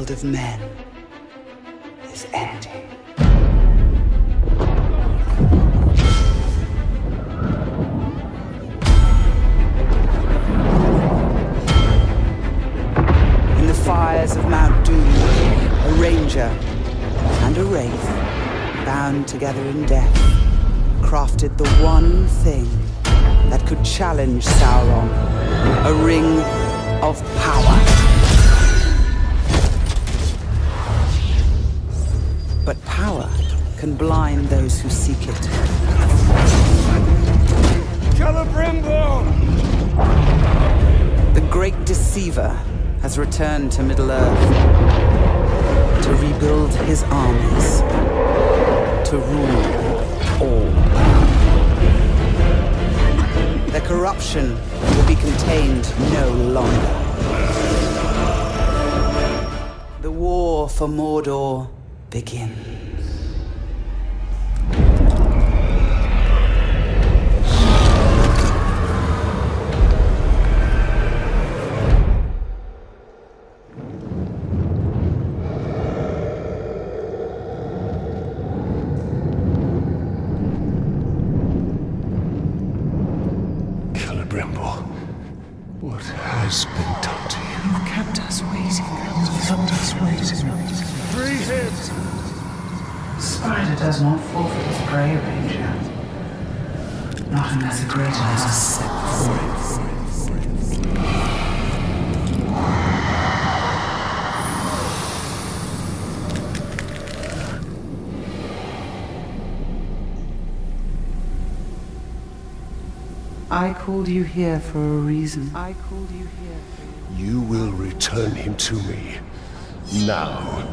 world of men is ending. In the fires of Mount Doom, a ranger and a wraith, bound together in death, crafted the one thing that could challenge Sauron, a ring of power. But power can blind those who seek it. Celebrimbor! The great deceiver has returned to Middle-earth to rebuild his armies, to rule all. Their corruption will be contained no longer. The war for Mordor begins. What has been done to you? You kept us waiting. Kept us waiting. Free him! Spider does not forfeit his prey, Ranger. Not unless a greater has set for it. I called you here for a reason. You will return him to me. Now.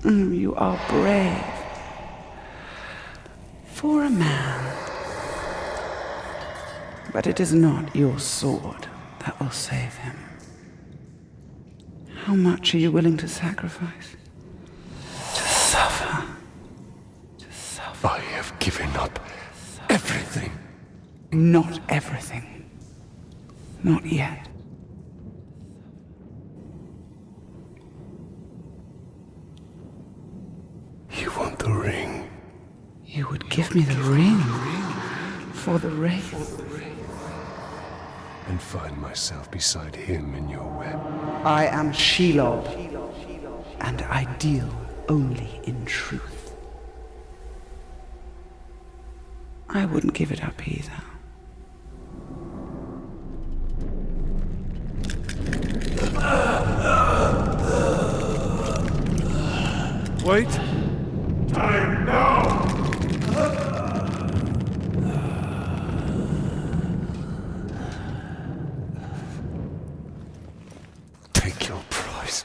You are brave. For a man. But it is not your sword that will save him. How much are you willing to sacrifice? To suffer. I have given up everything. Not everything. Not yet. You want the ring? You would give me the ring for the wraith. And find myself beside him in your web. I am Shelob, and I deal only in truth. I wouldn't give it up either. Wait! Time now! Take your prize.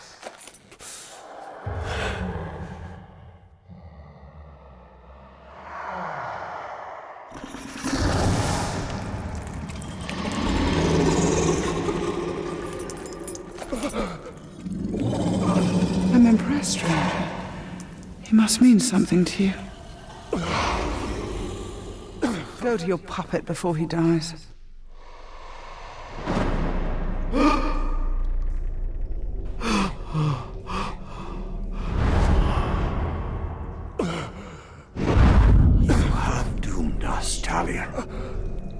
I'm impressed, stranger. He must mean something to you. Go to your puppet before he dies. You have doomed us, Talia.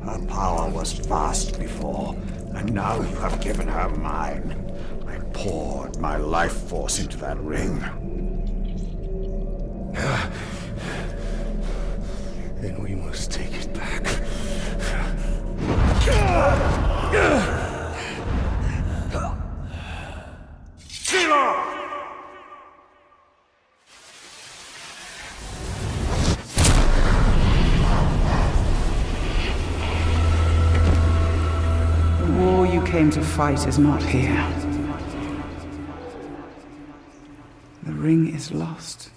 Her power was vast before, and now you have given her mine. I poured my life force into that ring. Then we must take it back. The war you came to fight is not here. The ring is lost.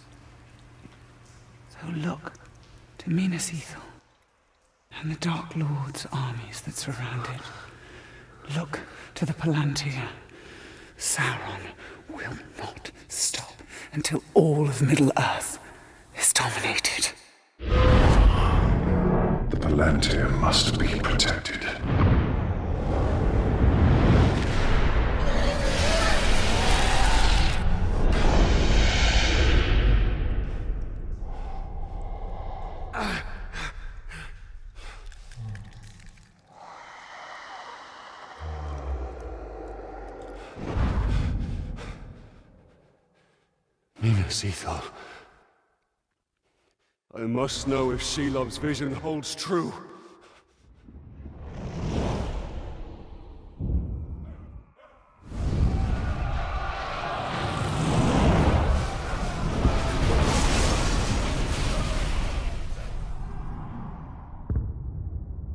So look to Minas Ithil and the Dark Lord's armies that surround it. Look to the Palantir. Sauron will not stop until all of Middle-earth is dominated. Palantir must be protected. Ethel. I must know if Shelob's vision holds true.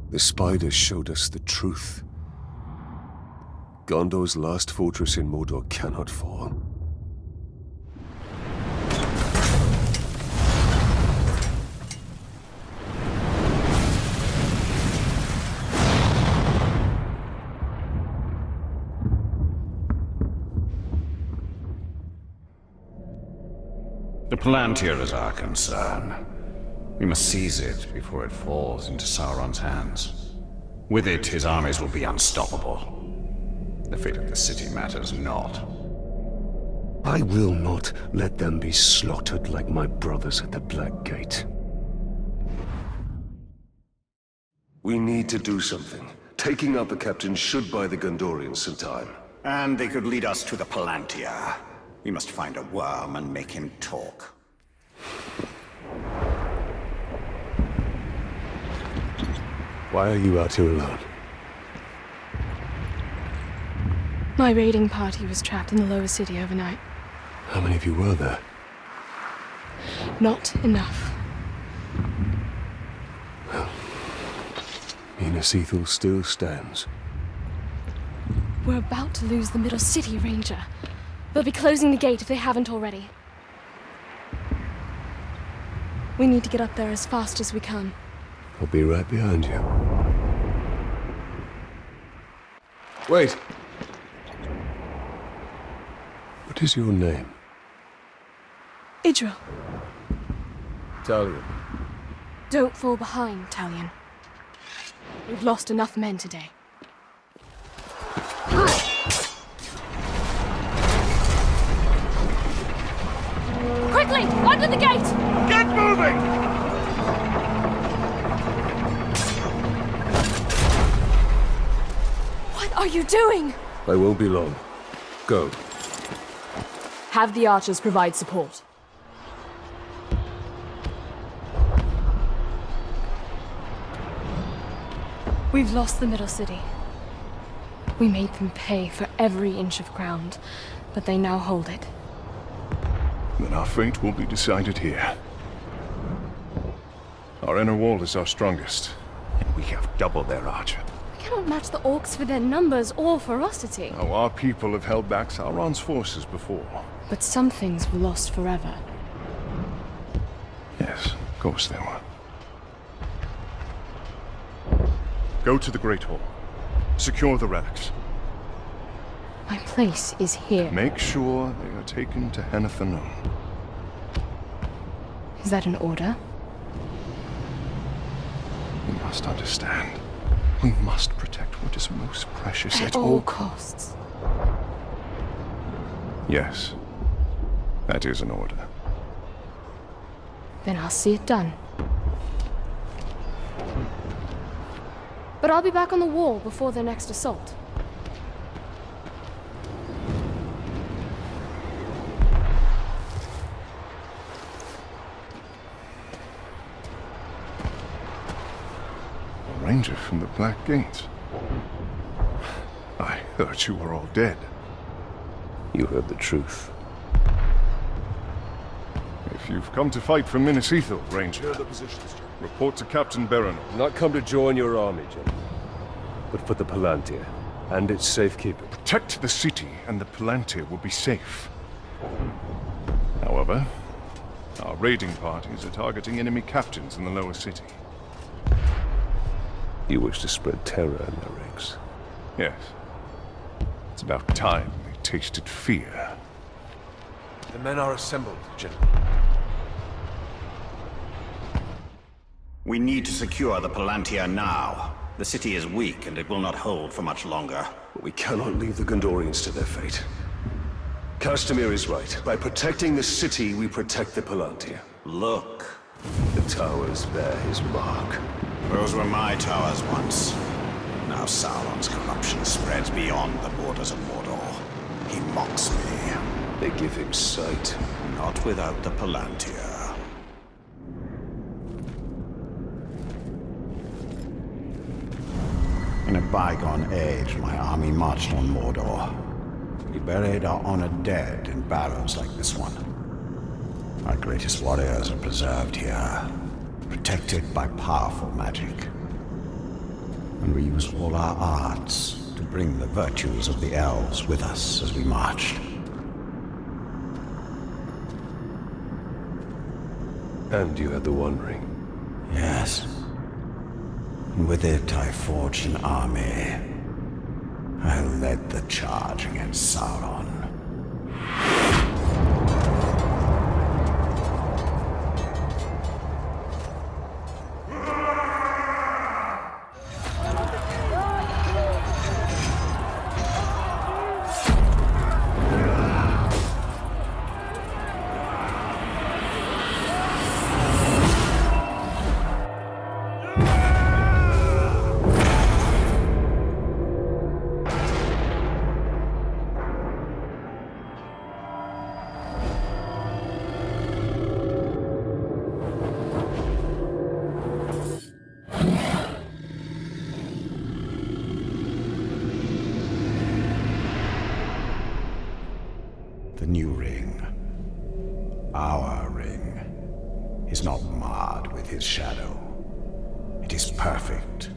The spiders showed us the truth. Gondor's last fortress in Mordor cannot fall. The Palantir is our concern. We must seize it before it falls into Sauron's hands. With it, his armies will be unstoppable. The fate of the city matters not. I will not let them be slaughtered like my brothers at the Black Gate. We need to do something. Taking out the captain should buy the Gondorians some time. And they could lead us to the Palantir. We must find a worm and make him talk. Why are you out here alone? My raiding party was trapped in the lower city overnight. How many of you were there? Not enough. Minas Ithil still stands. We're about to lose the middle city, Ranger. They'll be closing the gate if they haven't already. We need to get up there as fast as we can. I'll be right behind you. Wait! What is your name? Idril, Talion. don't fall behind, Talion. We've lost enough men today. Quickly! Under the gate! Get moving! What are you doing? I won't be long. Go. Have the archers provide support. We've lost the middle city. We made them pay for every inch of ground, but they now hold it. Then our fate will be decided here. Our inner wall is our strongest, and we have double their archer. We cannot match the orcs for their numbers or ferocity. Now, our people have held back Sauron's forces before. But some things were lost forever. Yes, of course they were. Go to the Great Hall. Secure the relics. My place is here. Make sure they are taken to Henathanon. Is that an order? You must understand. We must protect what is most precious At all costs. Yes. That is an order. Then I'll see it done. But I'll be back on the wall before their next assault. A ranger from the Black Gate. I heard you were all dead. You heard the truth. If you've come to fight for Minas Ithil, Ranger, report to Captain Berenor. Not come to join your army, gentlemen, but for the Palantir and its safekeeping. Protect the city, and the Palantir will be safe. However, our raiding parties are targeting enemy captains in the lower city. You wish to spread terror in their ranks. Yes. It's about time they tasted fear. The men are assembled, gentlemen. We need to secure the Palantir now. The city is weak, and it will not hold for much longer. But we cannot leave the Gondorians to their fate. Castamir is right. By protecting the city, we protect the Palantir. Look. The towers bear his mark. Those were my towers once. Now Sauron's corruption spreads beyond the borders of Mordor. He mocks me. They give him sight. Not without the Palantir. In a bygone age, my army marched on Mordor. We buried our honored dead in barrows like this one. Our greatest warriors are preserved here, protected by powerful magic. And we used all our arts to bring the virtues of the elves with us as we marched. And you had the One Ring. Yes. And with it I forged an army. I led the charge against Sauron. The new ring, our ring, is not marred with his shadow. It is perfect.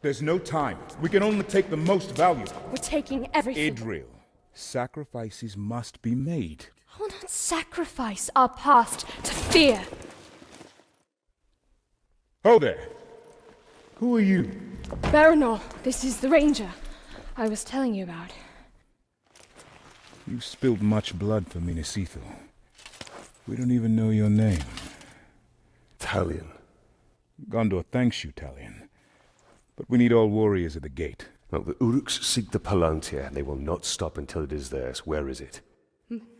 There's no time. We can only take the most valuable. We're taking everything. Idril, sacrifices must be made. I will not sacrifice our past to fear. Ho there! Who are you? Baranor, this is the ranger I was telling you about. You've spilled much blood for Minas Ithil. We don't even know your name. Talion. Gondor thanks you, Talion. But we need all warriors at the gate. Now, the Uruks seek the Palantir, and they will not stop until it is theirs. Where is it?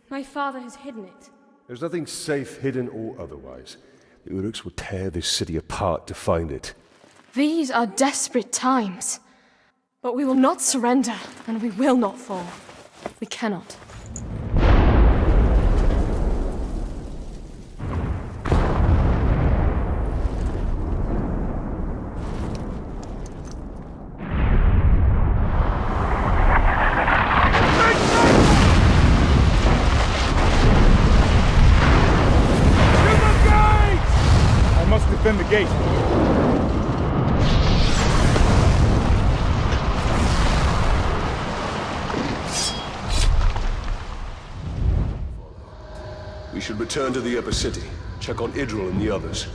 My father has hidden it. There's nothing safe, hidden or otherwise. The Uruks will tear this city apart to find it. These are desperate times. But we will not surrender, and we will not fall. We cannot. Defend the gate. We should return to the upper city. Check on Idril and the others.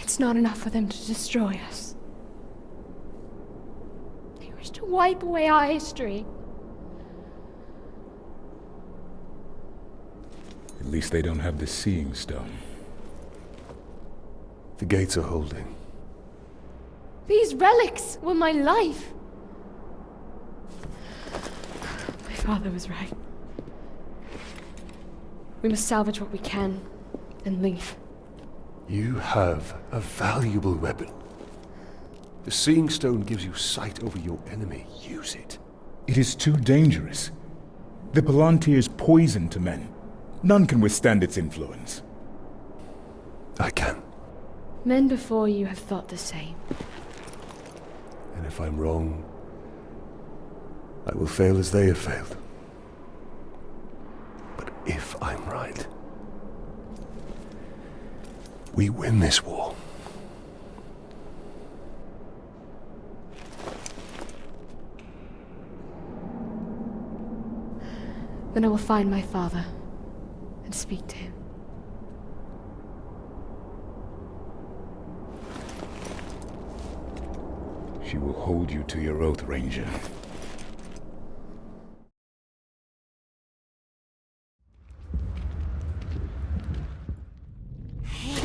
It's not enough for them to destroy us. To wipe away our history. At least they don't have the Seeing Stone. The gates are holding. These relics were my life. My father was right. We must salvage what we can, and leave. You have a valuable weapon. The Seeing Stone gives you sight over your enemy. Use it. It is too dangerous. The Palantir is poison to men. None can withstand its influence. I can. Men before you have thought the same. And if I'm wrong, I will fail as they have failed. But if I'm right, we win this war. The Then I will find my father and speak to him. She will hold you to your oath, Ranger. We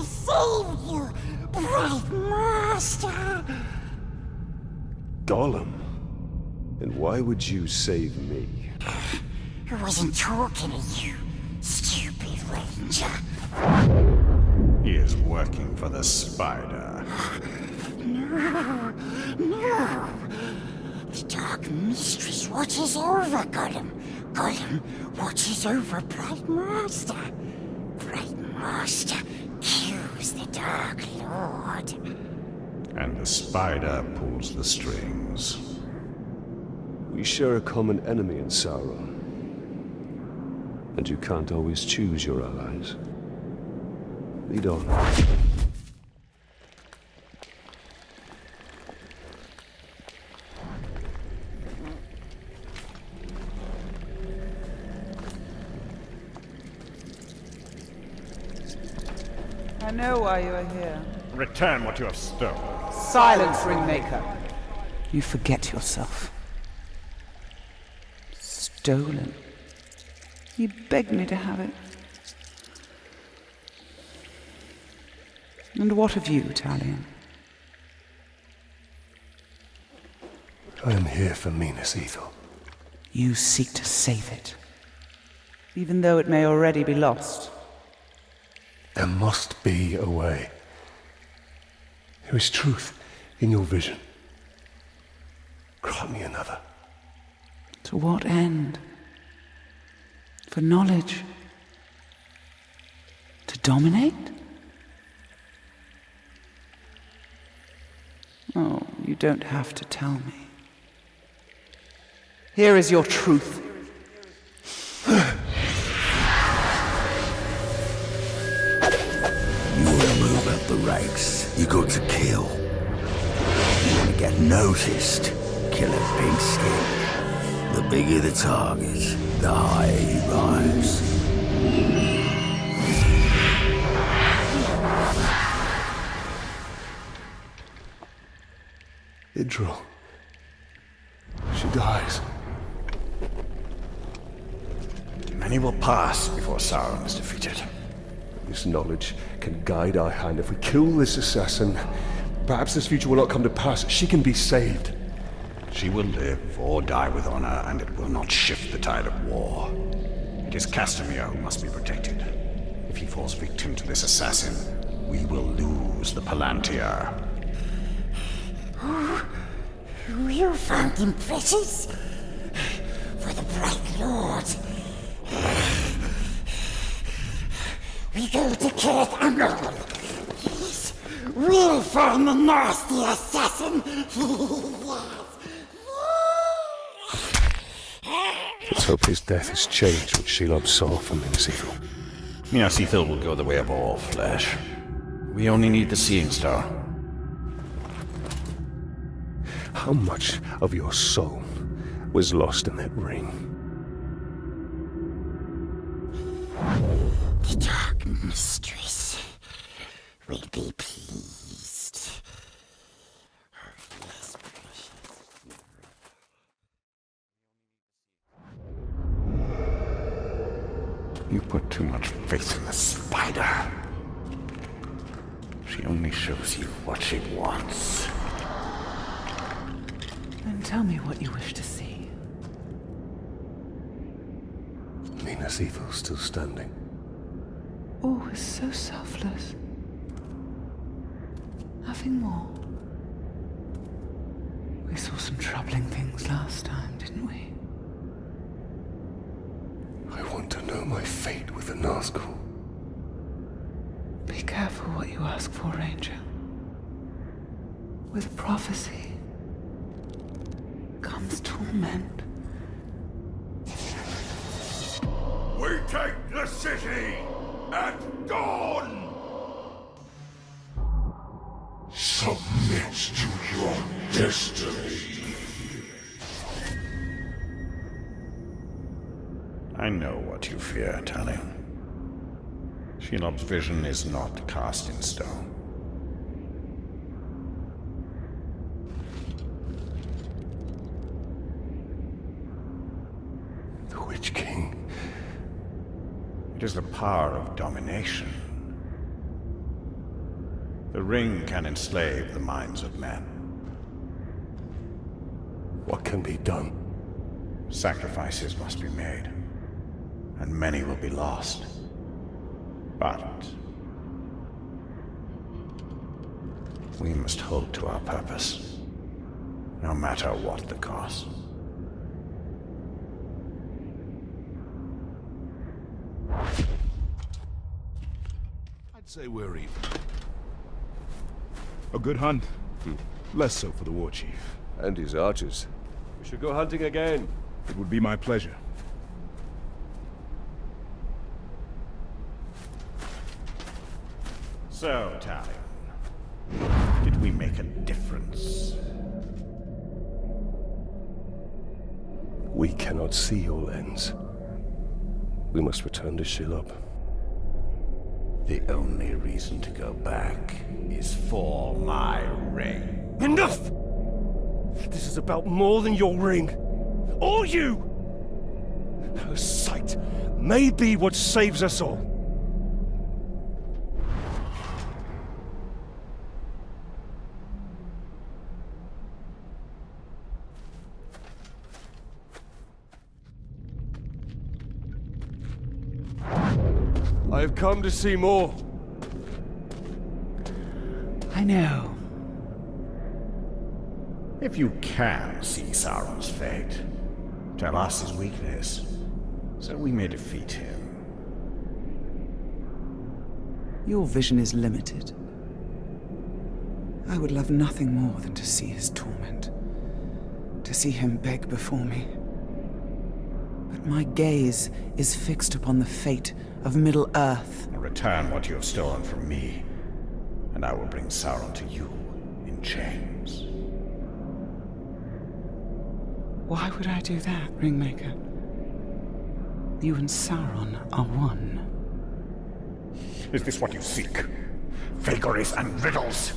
saved you, bright master! Gollum? And why would you save me? I wasn't talking to you, stupid ranger. He is working for the spider. No. The Dark Mistress watches over Gollum. Gollum watches over Bright Master. Bright Master kills the Dark Lord. And the spider pulls the strings. We share a common enemy in Sauron. And you can't always choose your allies. Lead on. I know why you are here. Return what you have stolen. Silence, Ringmaker. You forget yourself. Stolen. You begged me to have it. And what of you, Talion? I am here for Minas Ithil. You seek to save it, even though it may already be lost. There must be a way. There is truth in your vision. Grant me another. To what end? For knowledge? To dominate? Oh, you don't have to tell me. Here is your truth. You want to move up the ranks, you got to kill. You want to get noticed, kill a big skin. The bigger the target, the higher you rise. Idril. She dies. Many will pass before Sauron is defeated. This knowledge can guide our hand. If we kill this assassin, perhaps this future will not come to pass. She can be saved. She will live or die with honor, and it will not shift the tide of war. It is Castamere who must be protected. If he falls victim to this assassin, we will lose the Palantir. You found him precious for the Bright Lord. We go to Kirith Angol. Yes, we'll find the nasty assassin. Let's hope his death has changed what Shelob saw from Minas Ithil. Minas Ithil will go the way of all flesh. We only need the Seeing Star. How much of your soul was lost in that ring? The Dark Mistress will be pleased. You put too much faith in the spider. She only shows you what she wants. Then tell me what you wish to see. Minas Ithil still standing. Oh, is so selfless. Nothing more. We saw some troubling things last time, didn't we? I want to know my fate with the Nazgûl. Be careful what you ask for, Ranger. With prophecy comes torment. We take the city at dawn! Submit to your destiny. I know what you fear, Talion. Shelob's vision is not cast in stone. The Witch King. It is the power of domination. The ring can enslave the minds of men. What can be done? Sacrifices must be made, and many will be lost. But we must hold to our purpose, no matter what the cost. I'd say we're even. A good hunt? Less so for the war chief. And his archers. We should go hunting again. It would be my pleasure. So, Talion, did we make a difference? We cannot see all ends. We must return to Shelob. The only reason to go back is for my ring. Enough! This is about more than your ring. Or you! Her sight may be what saves us all. I have come to see more. I know. If you can see Sauron's fate, tell us his weakness, so we may defeat him. Your vision is limited. I would love nothing more than to see his torment, to see him beg before me. But my gaze is fixed upon the fate of Middle-earth. Return what you have stolen from me, and I will bring Sauron to you in chains. Why would I do that, Ringmaker? You and Sauron are one. Is this what you seek? Vagaries and riddles?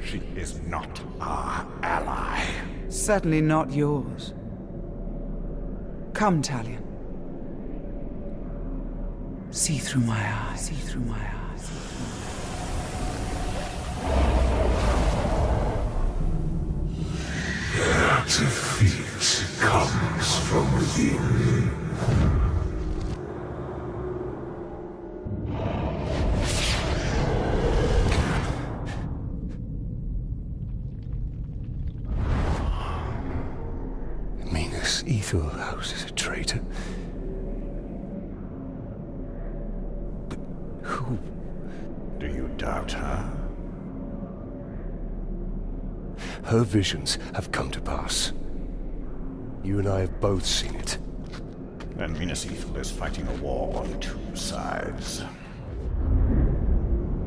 She is not our ally. Certainly not yours. Come, Talion. See through my eyes. See through my eyes. Their defeat comes from within. Minas Ithil houses a traitor. But who? Do you doubt her? Her visions have come to pass. You and I have both seen it. Then Minas Ithil is fighting a war on two sides.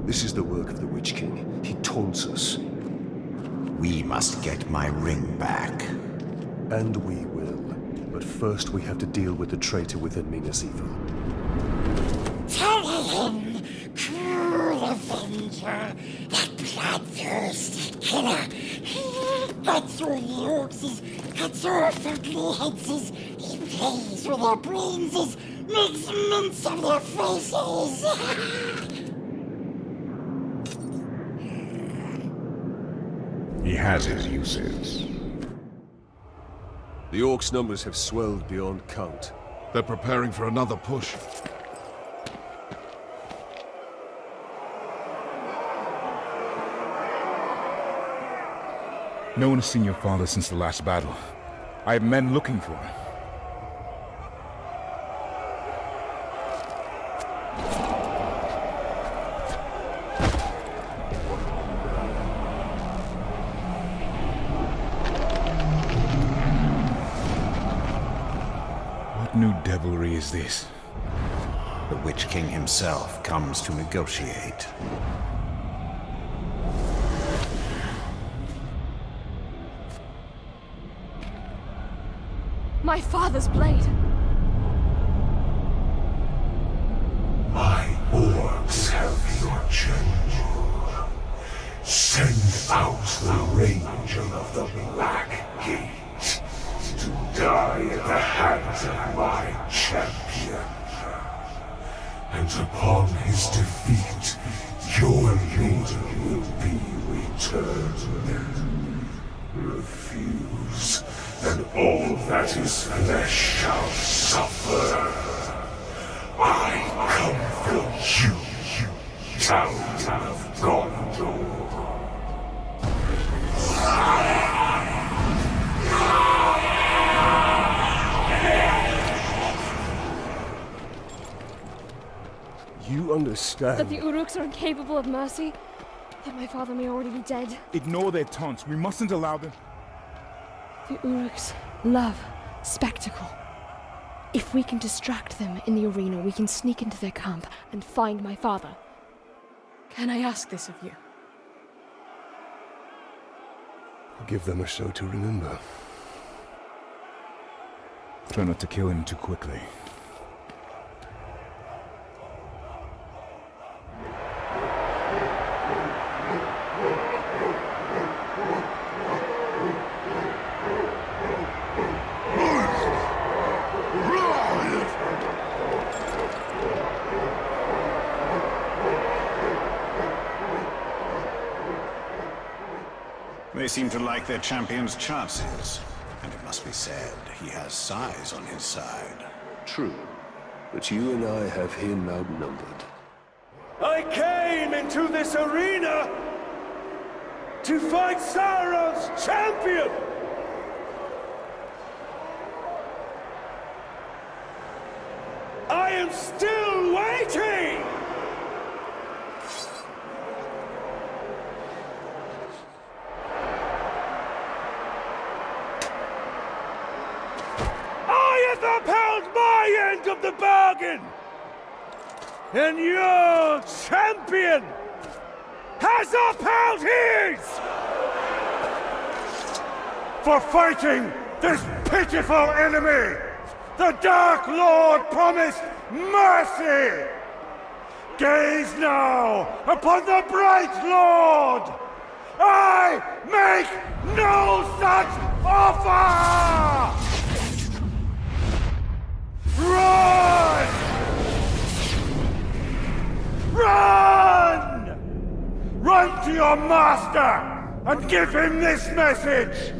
This is the work of the Witch King. He taunts us. We must get my ring back. And we will. But first we have to deal with the traitor within Minas Ithil. Talion, cruel avenger, that bloodthirsty killer. He bites through the orcs, cuts off ugly heads, he plays with their brains, makes mince of their faces. He has his uses. The orcs' numbers have swelled beyond count. They're preparing for another push. No one has seen your father since the last battle. I have men looking for him. What new devilry is this? The Witch King himself comes to negotiate. My father's blade! out the ranger of the Black Gate to die at the hands of my champion. And upon his defeat, your leader will be returned. Refuse, and all that is flesh shall suffer. I come for you, town of Gondor. You understand? That the Uruks are incapable of mercy? That my father may already be dead? Ignore their taunts. We mustn't allow them. The Uruks love spectacle. If we can distract them in the arena, we can sneak into their camp and find my father. Can I ask this of you? Give them a show to remember. Try not to kill him too quickly. They seem to like their champion's chances. And it must be said, he has size on his side. True, but you and I have him outnumbered. I came into this arena to fight Sauron's champion! I am still waiting! I have upheld my end of the bargain! And your champion has upheld his! For fighting this pitiful enemy, the Dark Lord promised mercy! Gaze now upon the Bright Lord! I make no such offer! Run! Run! Run to your master and give him this message!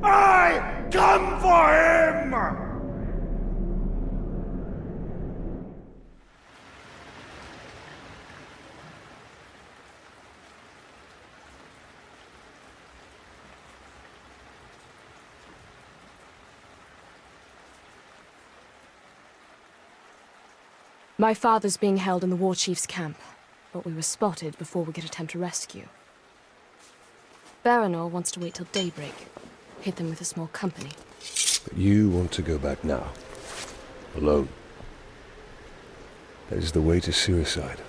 I come for him! My father's being held in the war chief's camp, but we were spotted before we could attempt a rescue. Baranor wants to wait till daybreak, hit them with a small company. But you want to go back now. Alone. That is the way to suicide.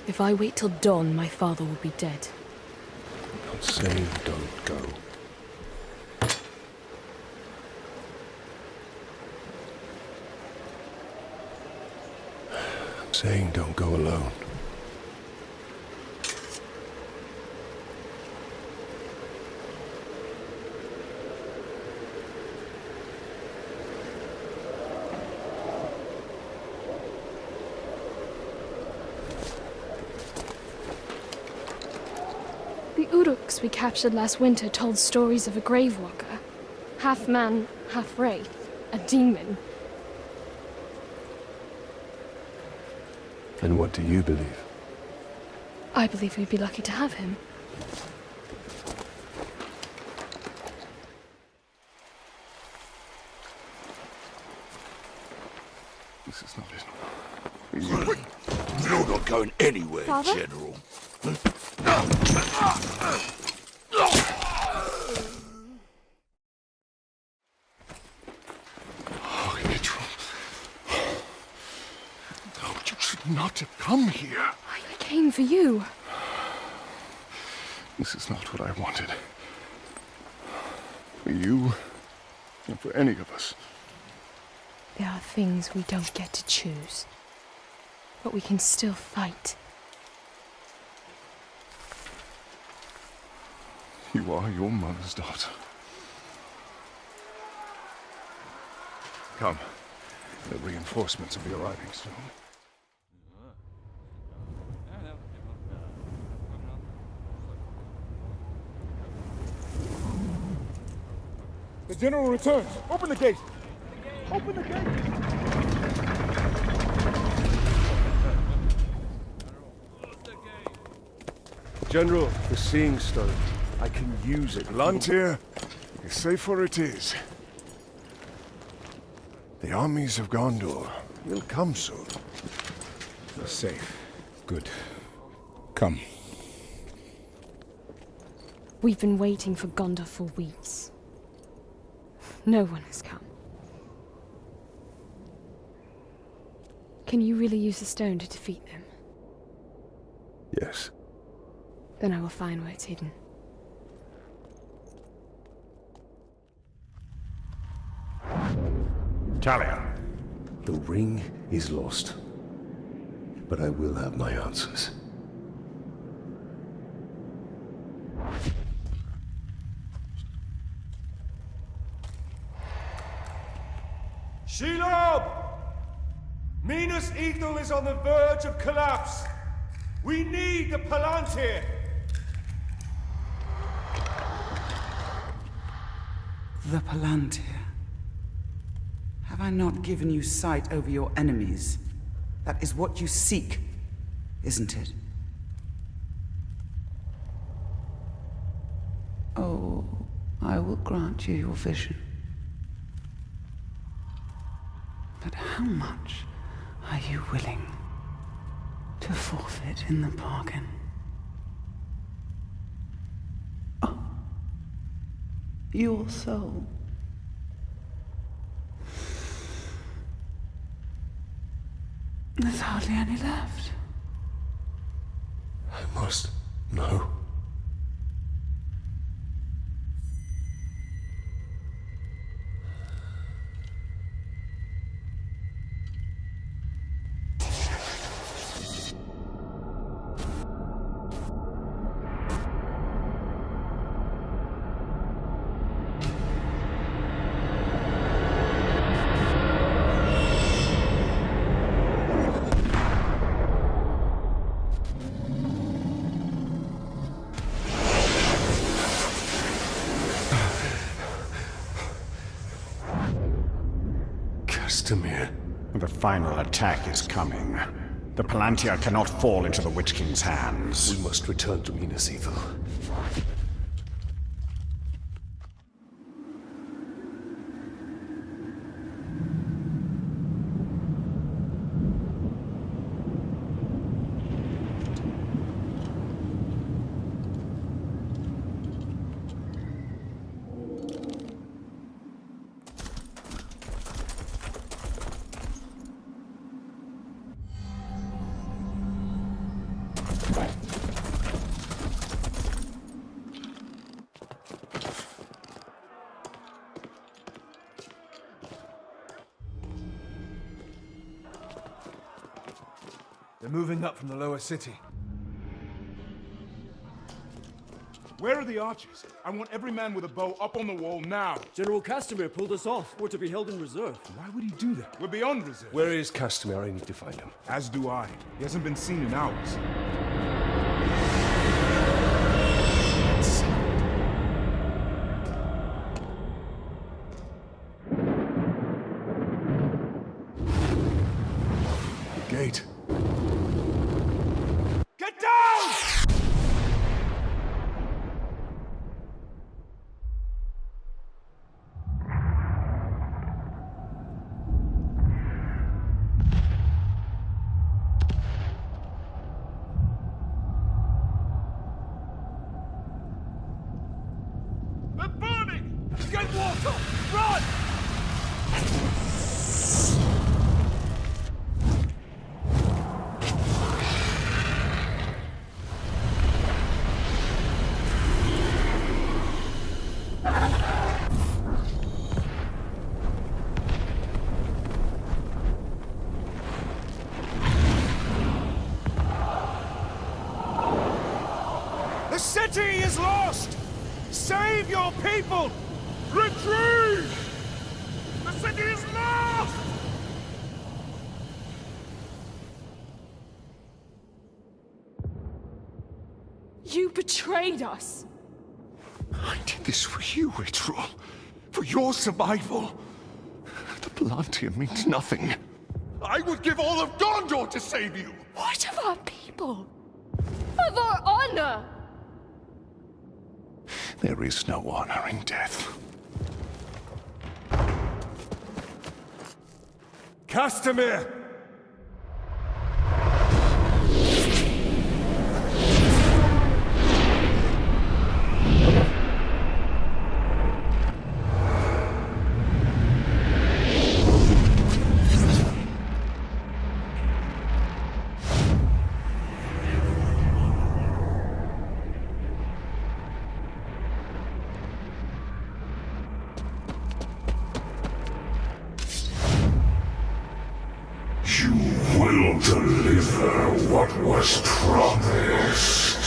If I wait till dawn, my father will be dead. I'm not saying don't go. I'm saying don't go alone. The Uruks we captured last winter told stories of a grave walker. Half man, half wraith. A demon. And what do you believe? I believe we'd be lucky to have him. This is not it. You're not going anywhere, Father? General. No, you should not have come here. I came for you. This is not what I wanted. For you, and for any of us. There are things we don't get to choose. But we can still fight. You are your mother's daughter. Come. The reinforcements will be arriving soon. The general returns. Open the gate. Open the gate. General, the Seeing Stone. I can use it. Palantir, as safe where it is. The armies of Gondor will come soon. Safe. Good. Come. We've been waiting for Gondor for weeks. No one has come. Can you really use the stone to defeat them? Yes. Then I will find where it's hidden. Talia. The ring is lost. But I will have my answers. Shelob! Minas Ithil is on the verge of collapse. We need the Palantir. The Palantir. Have I not given you sight over your enemies? That is what you seek, isn't it? Oh, I will grant you your vision. But how much are you willing to forfeit in the bargain? Oh, your soul. There's hardly any left. I must know. The final attack is coming. The Palantir cannot fall into the Witch King's hands. We must return to Minas Ithil. They're moving up from the lower city. Where are the archers? I want every man with a bow up on the wall now. General Castamere pulled us off. We're to be held in reserve. Why would he do that? We're beyond reserve. Where is Castamere? I need to find him. As do I. He hasn't been seen in hours. The gate. Get down! They're burning! Get water! Run! The city is lost! Save your people! Retreat! The city is lost! You betrayed us! I did this for you, Ritual. For your survival. The Palantir means nothing. I would give all of Gondor to save you! What of our people? Of our honor? There is no honor in death. Castamere! You will deliver what was promised.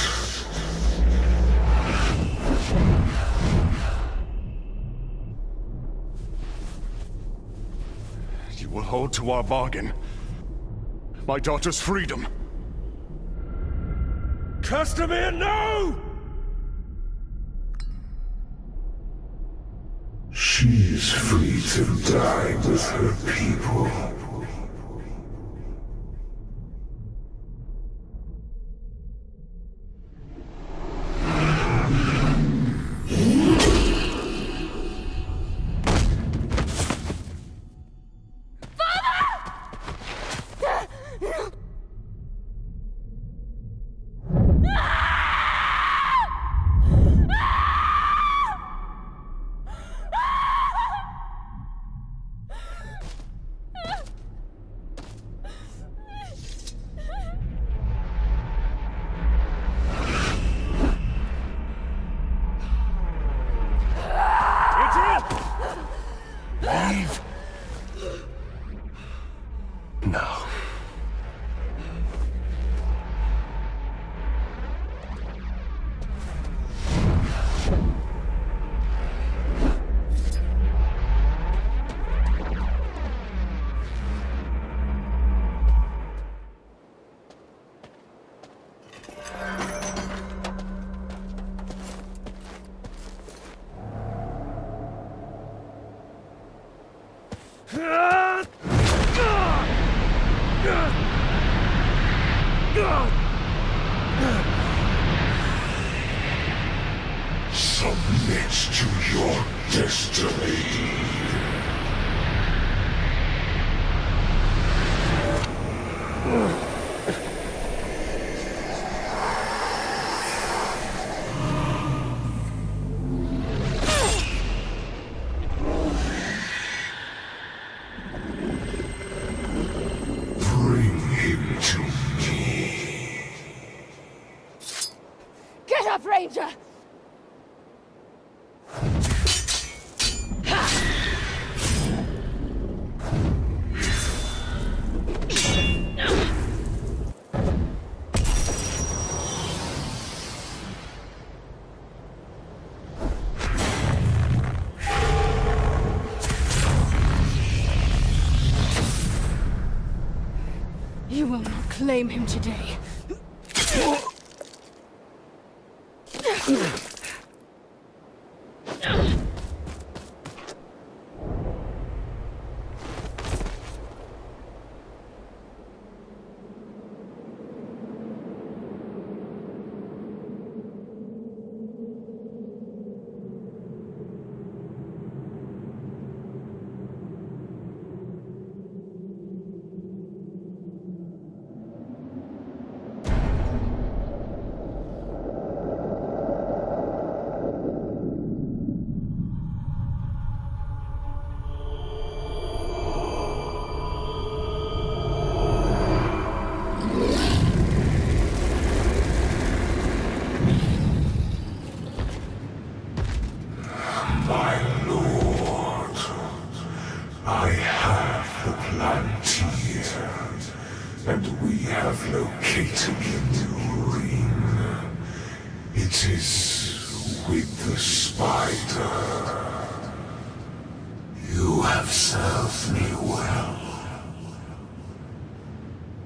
You will hold to our bargain. My daughter's freedom. Castamere, no! She is free to die with her people. Leave. No. Submit to your destiny. Bring him to me. Get up, Ranger! You will not claim him today. My lord, I have the Palantir, and we have located the new ring. It is with the spider. You have served me well.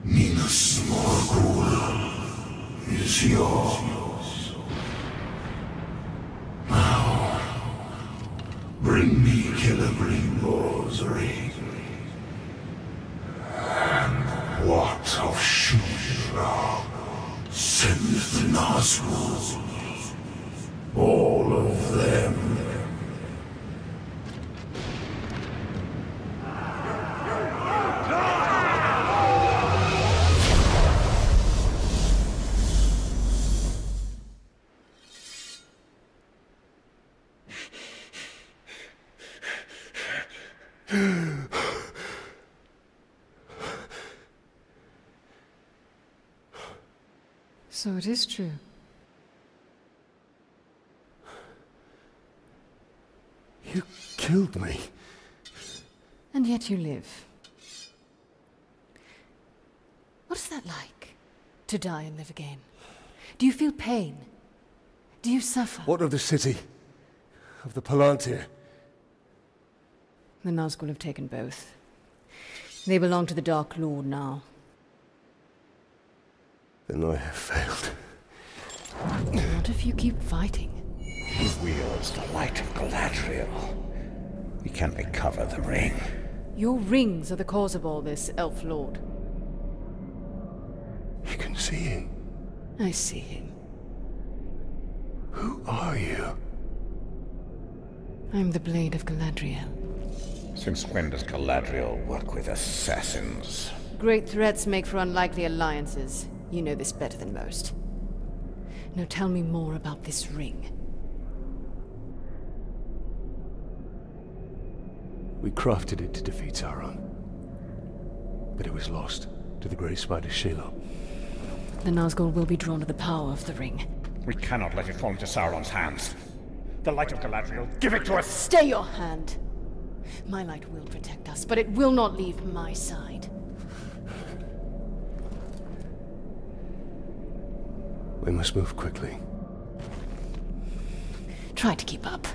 Minas Morgul is yours. Now, bring me Celebrimbor's ring. And what of Shura? Send the Nazgûl. All of them. So it is true. You killed me. And yet you live. What is that like? To die and live again? Do you feel pain? Do you suffer? What of the city? Of the Palantir? The Nazgûl have taken both. They belong to the Dark Lord now. Then I have failed. What if you keep fighting? He wields the light of Galadriel. We can recover the ring. Your rings are the cause of all this, Elf Lord. You can see him. I see him. Who are you? I'm the Blade of Galadriel. Since when does Galadriel work with assassins? Great threats make for unlikely alliances. You know this better than most. Now tell me more about this ring. We crafted it to defeat Sauron. But it was lost to the Grey Spider Shelob. The Nazgûl will be drawn to the power of the ring. We cannot let it fall into Sauron's hands. The light of Galadriel, give it to us! Stay your hand! My light will protect us, but it will not leave my side. We must move quickly. Try to keep up.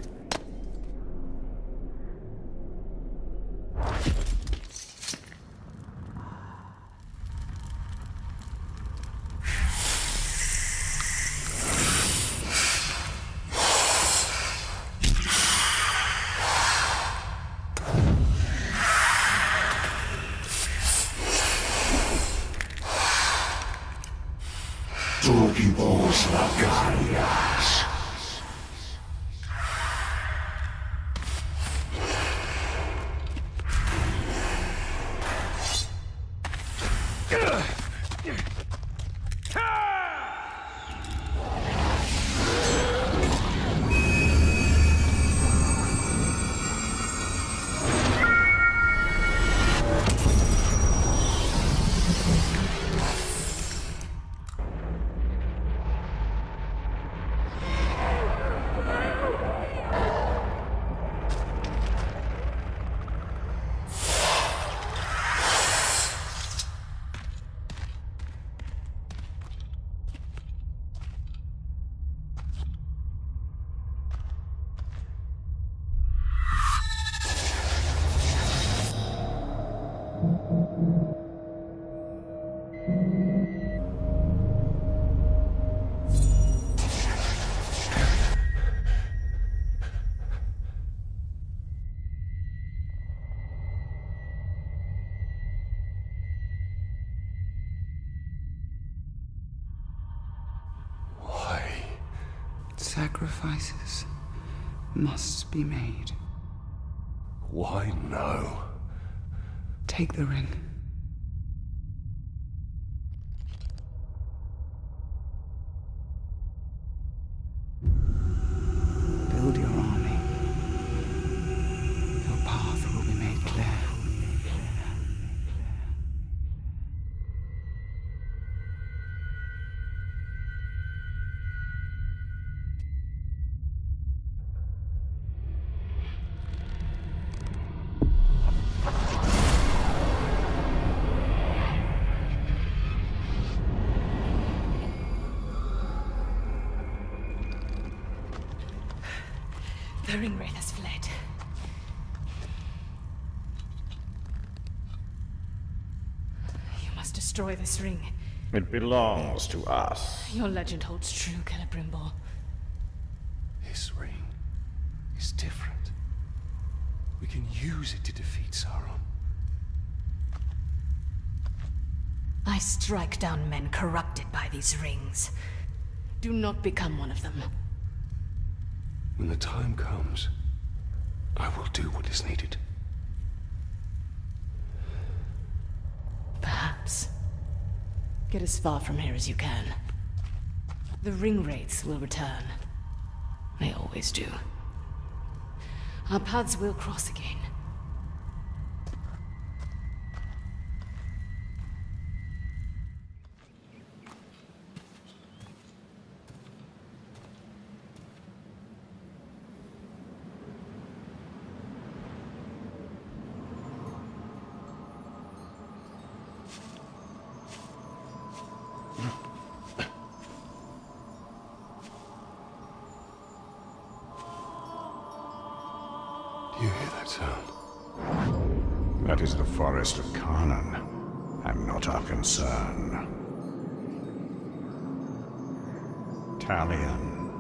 Torgibos Lagarias. Sacrifices must be made. Why no? Take the ring. Build your army. Your path will be made clear. The ringwraith has fled. You must destroy this ring. It belongs to us. Your legend holds true, Celebrimbor. His ring is different. We can use it to defeat Sauron. I strike down men corrupted by these rings. Do not become one of them. When the time comes, I will do what is needed. Perhaps. Get as far from here as you can. The ringwraiths will return. They always do. Our paths will cross again. Do you hear that sound? That is the forest of Carnan, and not our concern. Talion.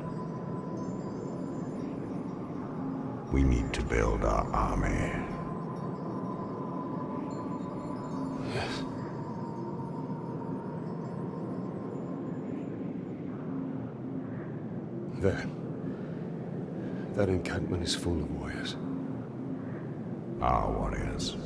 We need to build our army. Yes. There. That encampment is full of warriors. Our warriors.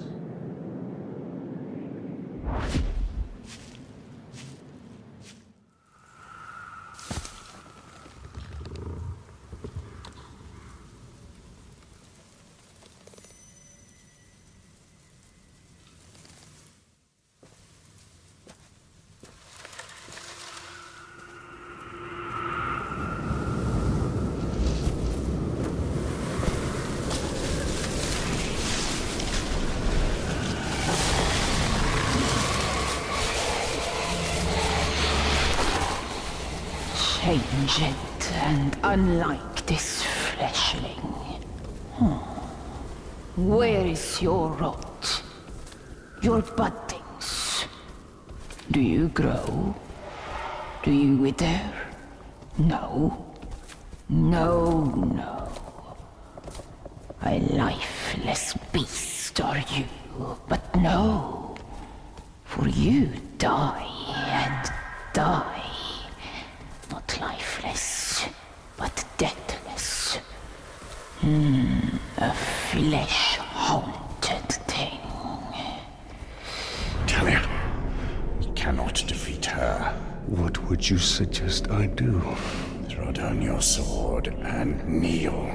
Changed and unlike this fleshling. Where is your rot? Your buddings? Do you grow? Do you wither? No. No. A lifeless beast are you, but no. For you die and die. Not lifeless, but deathless. A flesh-haunted thing. Talia, we cannot defeat her. What would you suggest I do? Throw down your sword and kneel.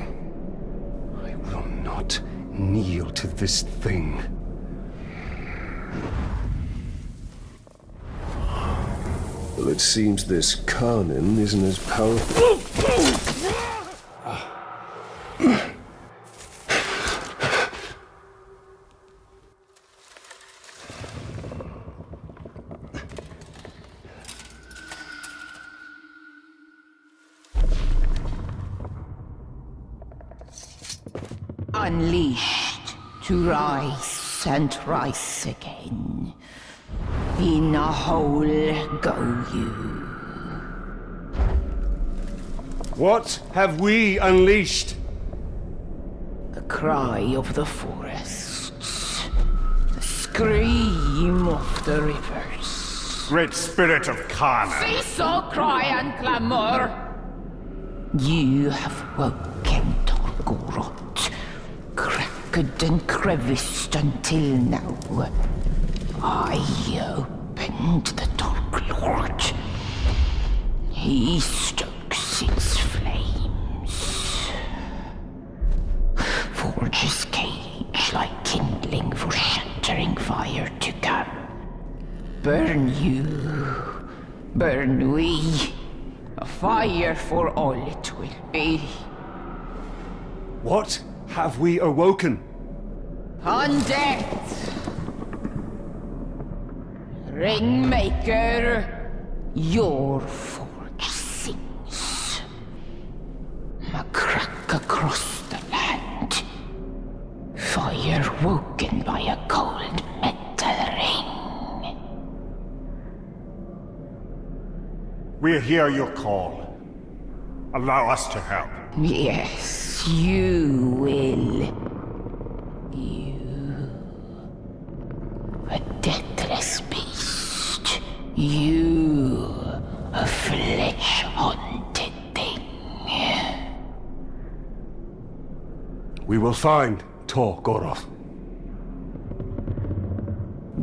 I will not kneel to this thing. Well, it seems this Carnan isn't as powerful. Unleashed to rise and rise again. In a hole go you. What have we unleashed? The cry of the forests. The scream of the rivers. Great spirit of Carnan. Cease all cry and clamor. You have woken Torgorot, cracked and creviced until now. I opened the Dark Lord. He stokes its flames. Forges cage like kindling for shattering fire to come. Burn you, burn we, a fire for all it will be. What have we awoken? Undead! Ringmaker, your forge sings. A crack across the We hear your call. Allow us to help. Yes, you will. You. A deathless beast. You. A flesh-haunted thing. We will find Tor Goroth.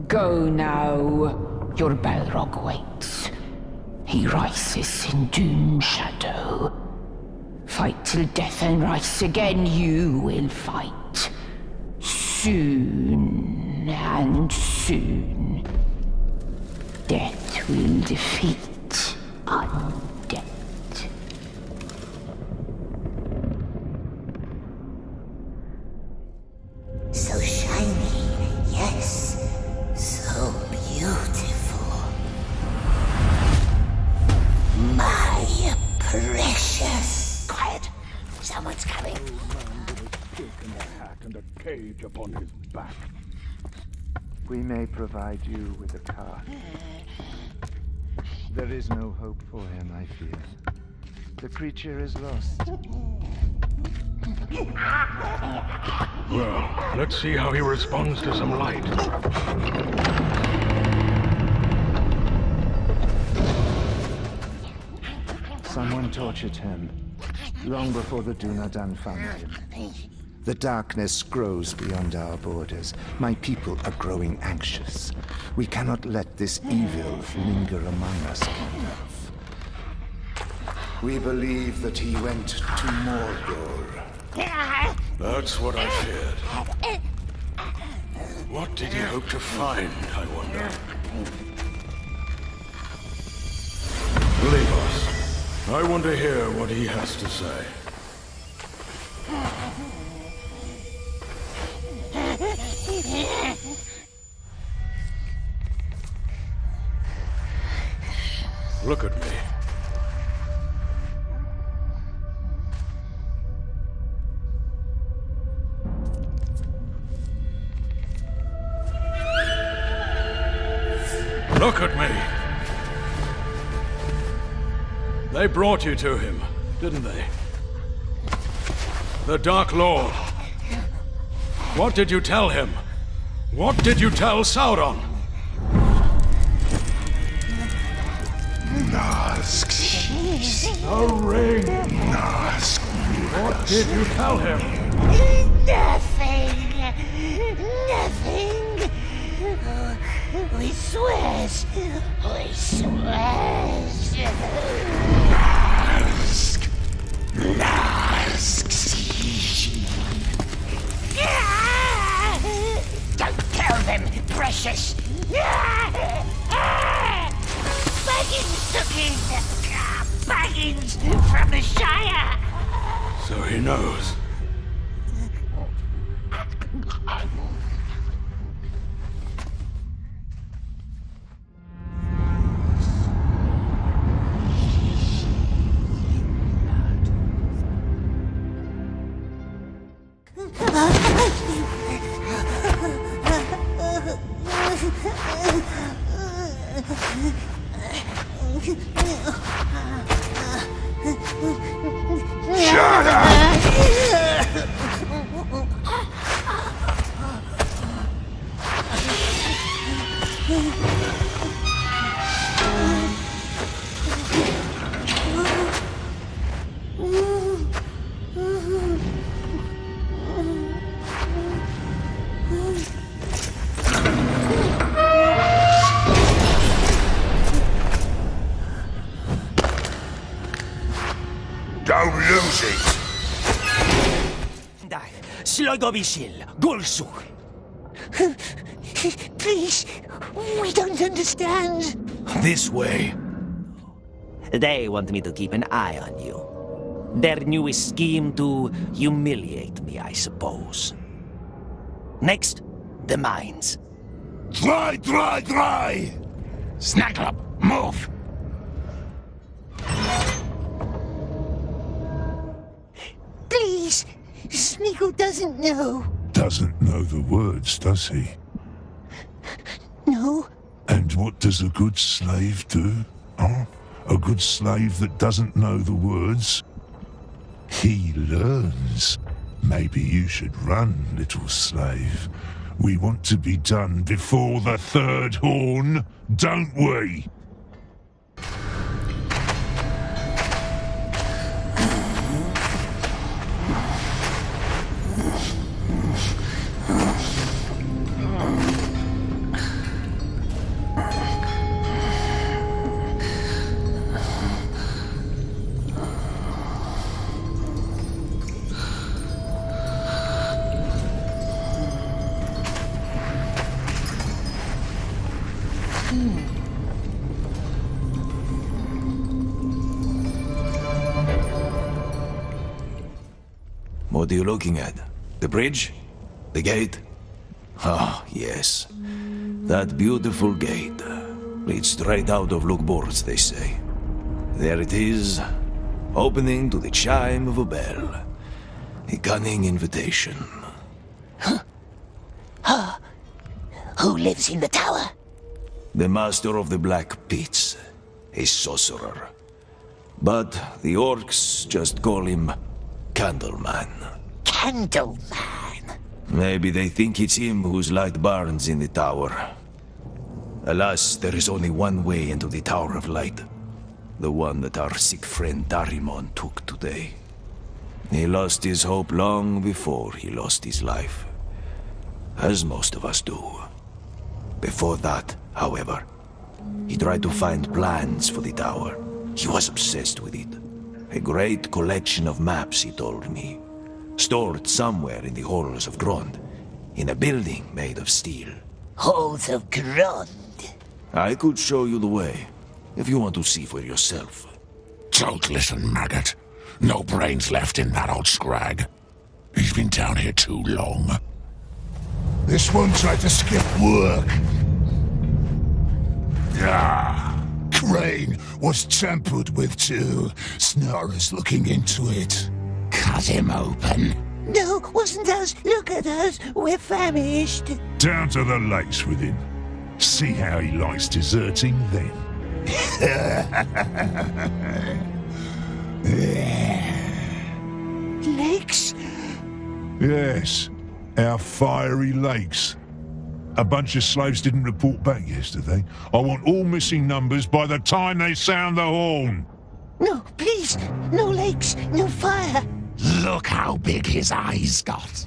Go now. Your Balrog waits. He rises in doom shadow. Fight till death and rise again, you will fight. Soon and soon. Death will defeat undead. So shiny, yes. So beautiful. My precious. Quiet. Someone's coming. And a hat and a cage upon his back. We may provide you with a car. There is no hope for him, I fear. The creature is lost. Well, let's see how he responds to some light. Someone tortured him, long before the Dunadan found him. The darkness grows beyond our borders. My people are growing anxious. We cannot let this evil linger among us on Earth. We believe that he went to Mordor. That's what I feared. What did he hope to find, I wonder? Leave us. I want to hear what he has to say. Look at me. Look at me. They brought you to him, didn't they? The Dark Lord. What did you tell him? What did you tell Sauron? Nazgûl. A ring. Nazgûl. What did you tell him? Nothing. Nothing. We swear. We swear. Don't tell them, precious. Baggins took it. Baggins from the Shire. So he knows. Shut up! Don't lose it! Slogovisil, Gulsuk. Please, we don't understand. This way. They want me to keep an eye on you. Their newest scheme to humiliate me, I suppose. Next, the mines. Try! Snaggle up, move! Please, Smeagol doesn't know. Doesn't know the words, does he? No. And what does a good slave do? Huh? A good slave that doesn't know the words, he learns. Maybe you should run, little slave. We want to be done before the third horn, don't we? What are you looking at? The bridge? The gate? Ah, yes. That beautiful gate leads straight out of Lugborz, they say. There it is, opening to the chime of a bell. A cunning invitation. Who lives in the tower? The master of the Black Pits, a sorcerer. But the orcs just call him Candleman. Candleman? Maybe they think it's him whose light burns in the tower. Alas, there is only one way into the Tower of Light. The one that our sick friend Darimon took today. He lost his hope long before he lost his life. As most of us do. Before that, however, he tried to find plans for the tower. He was obsessed with it. A great collection of maps, he told me. Stored somewhere in the halls of Grond. In a building made of steel. Halls of Grond? I could show you the way, if you want to see for yourself. Don't listen, maggot. No brains left in that old scrag. He's been down here too long. This one tried to skip work. Crane was tampered with too. Snorri's looking into it. Cut him open. No, wasn't us. Look at us. We're famished. Down to the lakes with him. See how he likes deserting then. Lakes? Yes, our fiery lakes. A bunch of slaves didn't report back yesterday. I want all missing numbers by the time they sound the horn. No, please. No lakes, no fire. Look how big his eyes got.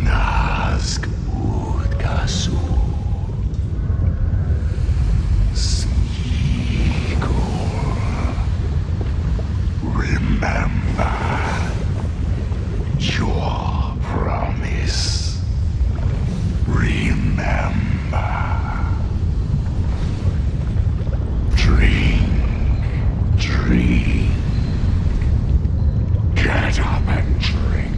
Nazgûl Kasu. Remember your promise. Remember. Drink. Get up and drink.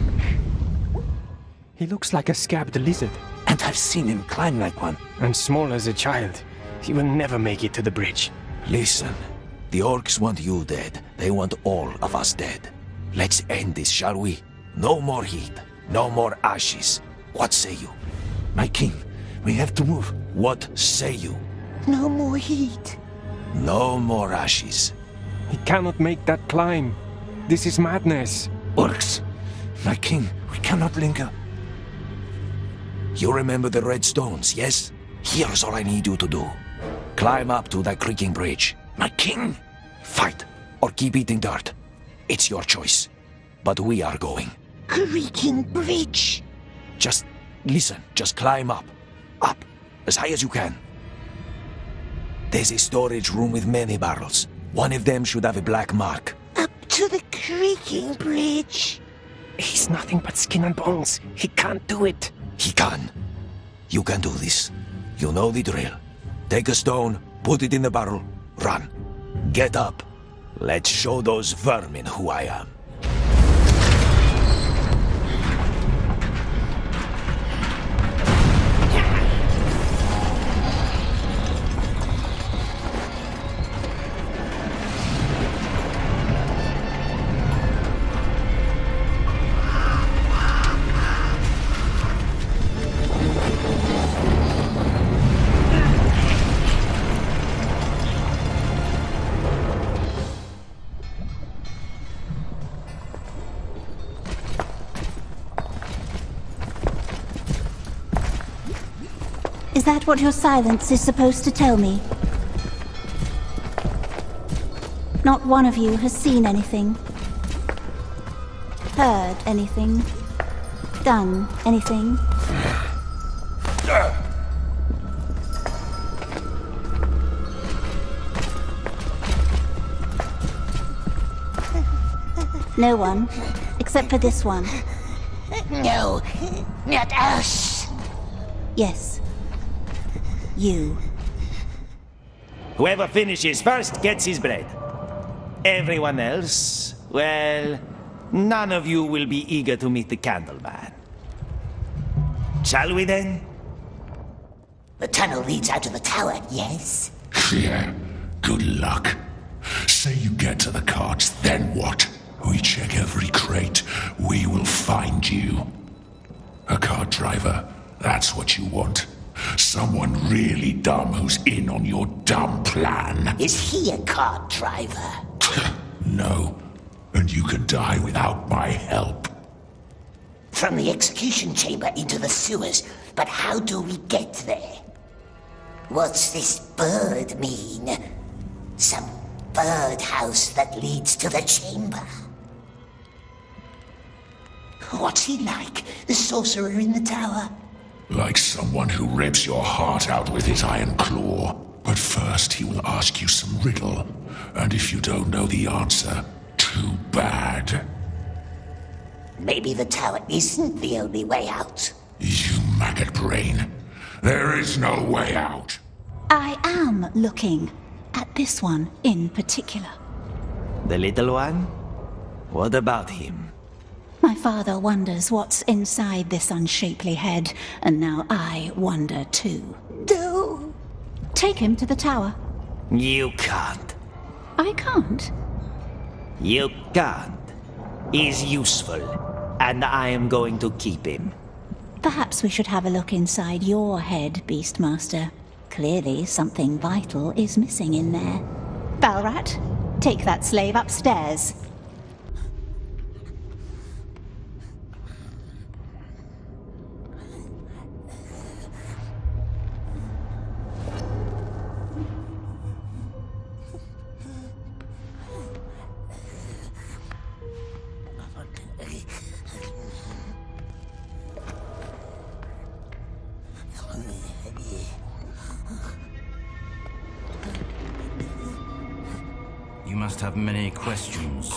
He looks like a scabbed lizard. And I've seen him climb like one. And small as a child. He will never make it to the bridge. Listen. The orcs want you dead. They want all of us dead. Let's end this, shall we? No more heat. No more ashes. What say you? My king, we have to move. What say you? No more heat. No more ashes. He cannot make that climb. This is madness. Orcs, my king, we cannot linger. You remember the red stones, yes? Here's all I need you to do. Climb up to that creaking bridge. My king! Fight, or keep eating dirt. It's your choice. But we are going. Creaking bridge? Just listen, just climb up. Up, as high as you can. There's a storage room with many barrels. One of them should have a black mark. Up to the creaking bridge? He's nothing but skin and bones. He can't do it. He can. You can do this. You know the drill. Take a stone, put it in the barrel, run. Get up. Let's show those vermin who I am. Is that what your silence is supposed to tell me? Not one of you has seen anything, heard anything, done anything. No one, except for this one. No, not us. Yes. You. Whoever finishes first gets his bread. Everyone else, well, none of you will be eager to meet the Candleman. Shall we then? The tunnel leads out of the tower, yes? Yeah, good luck. Say you get to the carts, then what? We check every crate. We will find you. A cart driver, that's what you want. Someone really dumb who's in on your dumb plan. Is he a cart driver? No. And you can die without my help. From the execution chamber into the sewers. But how do we get there? What's this bird mean? Some birdhouse that leads to the chamber? What's he like, the sorcerer in the tower? Like someone who rips your heart out with his iron claw. But first he will ask you some riddle. And if you don't know the answer, too bad. Maybe the tower isn't the only way out. You maggot brain. There is no way out. I am looking at this one in particular. The little one? What about him? My father wonders what's inside this unshapely head, and now I wonder too. No. Take him to the tower. You can't. I can't. You can't. He's useful, and I am going to keep him. Perhaps we should have a look inside your head, Beastmaster. Clearly something vital is missing in there. Balrat, take that slave upstairs. You must have many questions.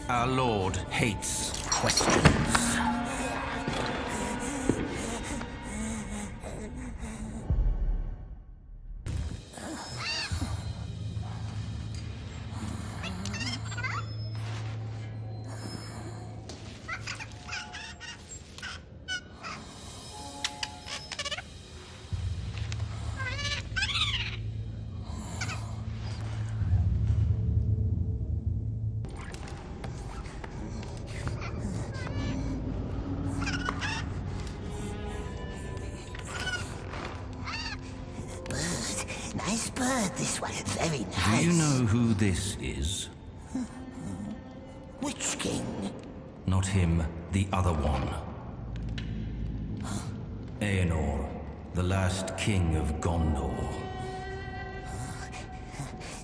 Our Lord hates questions. Nice bird, this one. Very nice. Do you know who this is? Which king? Not him, the other one. Aenor, the last king of Gondor.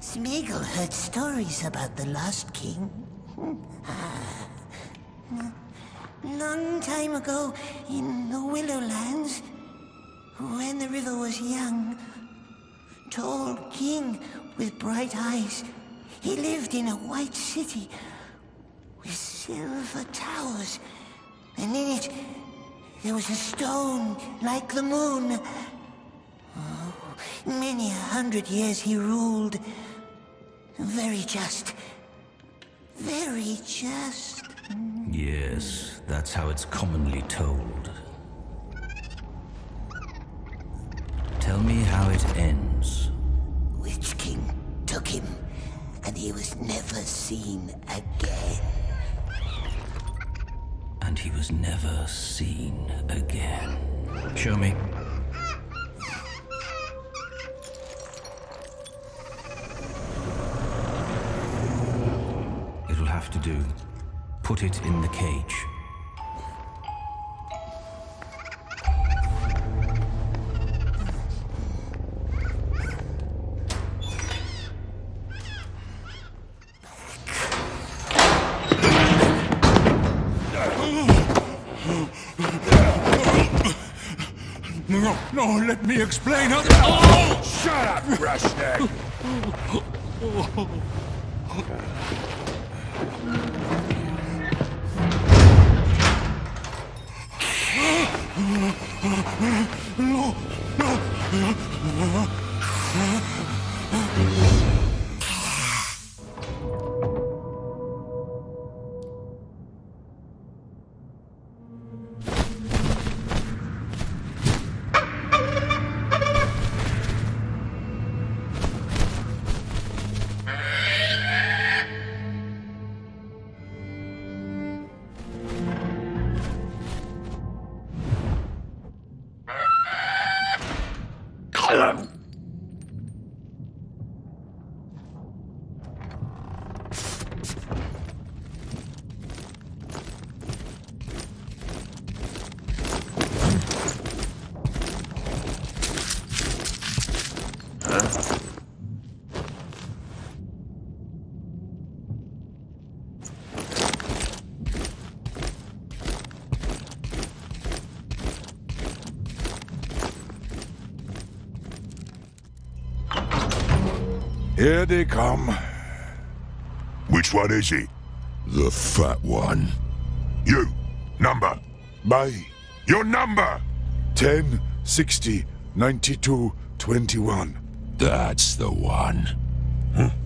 Smeagol heard stories about the lost king. Long time ago, in the Willowlands, when the river was young, tall king with bright eyes, he lived in a white city with silver towers, and in it there was a stone like the moon. Oh, many 100 years he ruled. Very just. Very just. Yes, that's how it's commonly told. Tell me how it ends. Witch King took him, and he was never seen again. And he was never seen again. Show me. It'll have to do. Put it in the cage. No, let me explain. Oh! Shut up, Brushneck! Here they come. Which one is he? The fat one. You. Number. Your number! 10, 60, 92, 21. That's the one.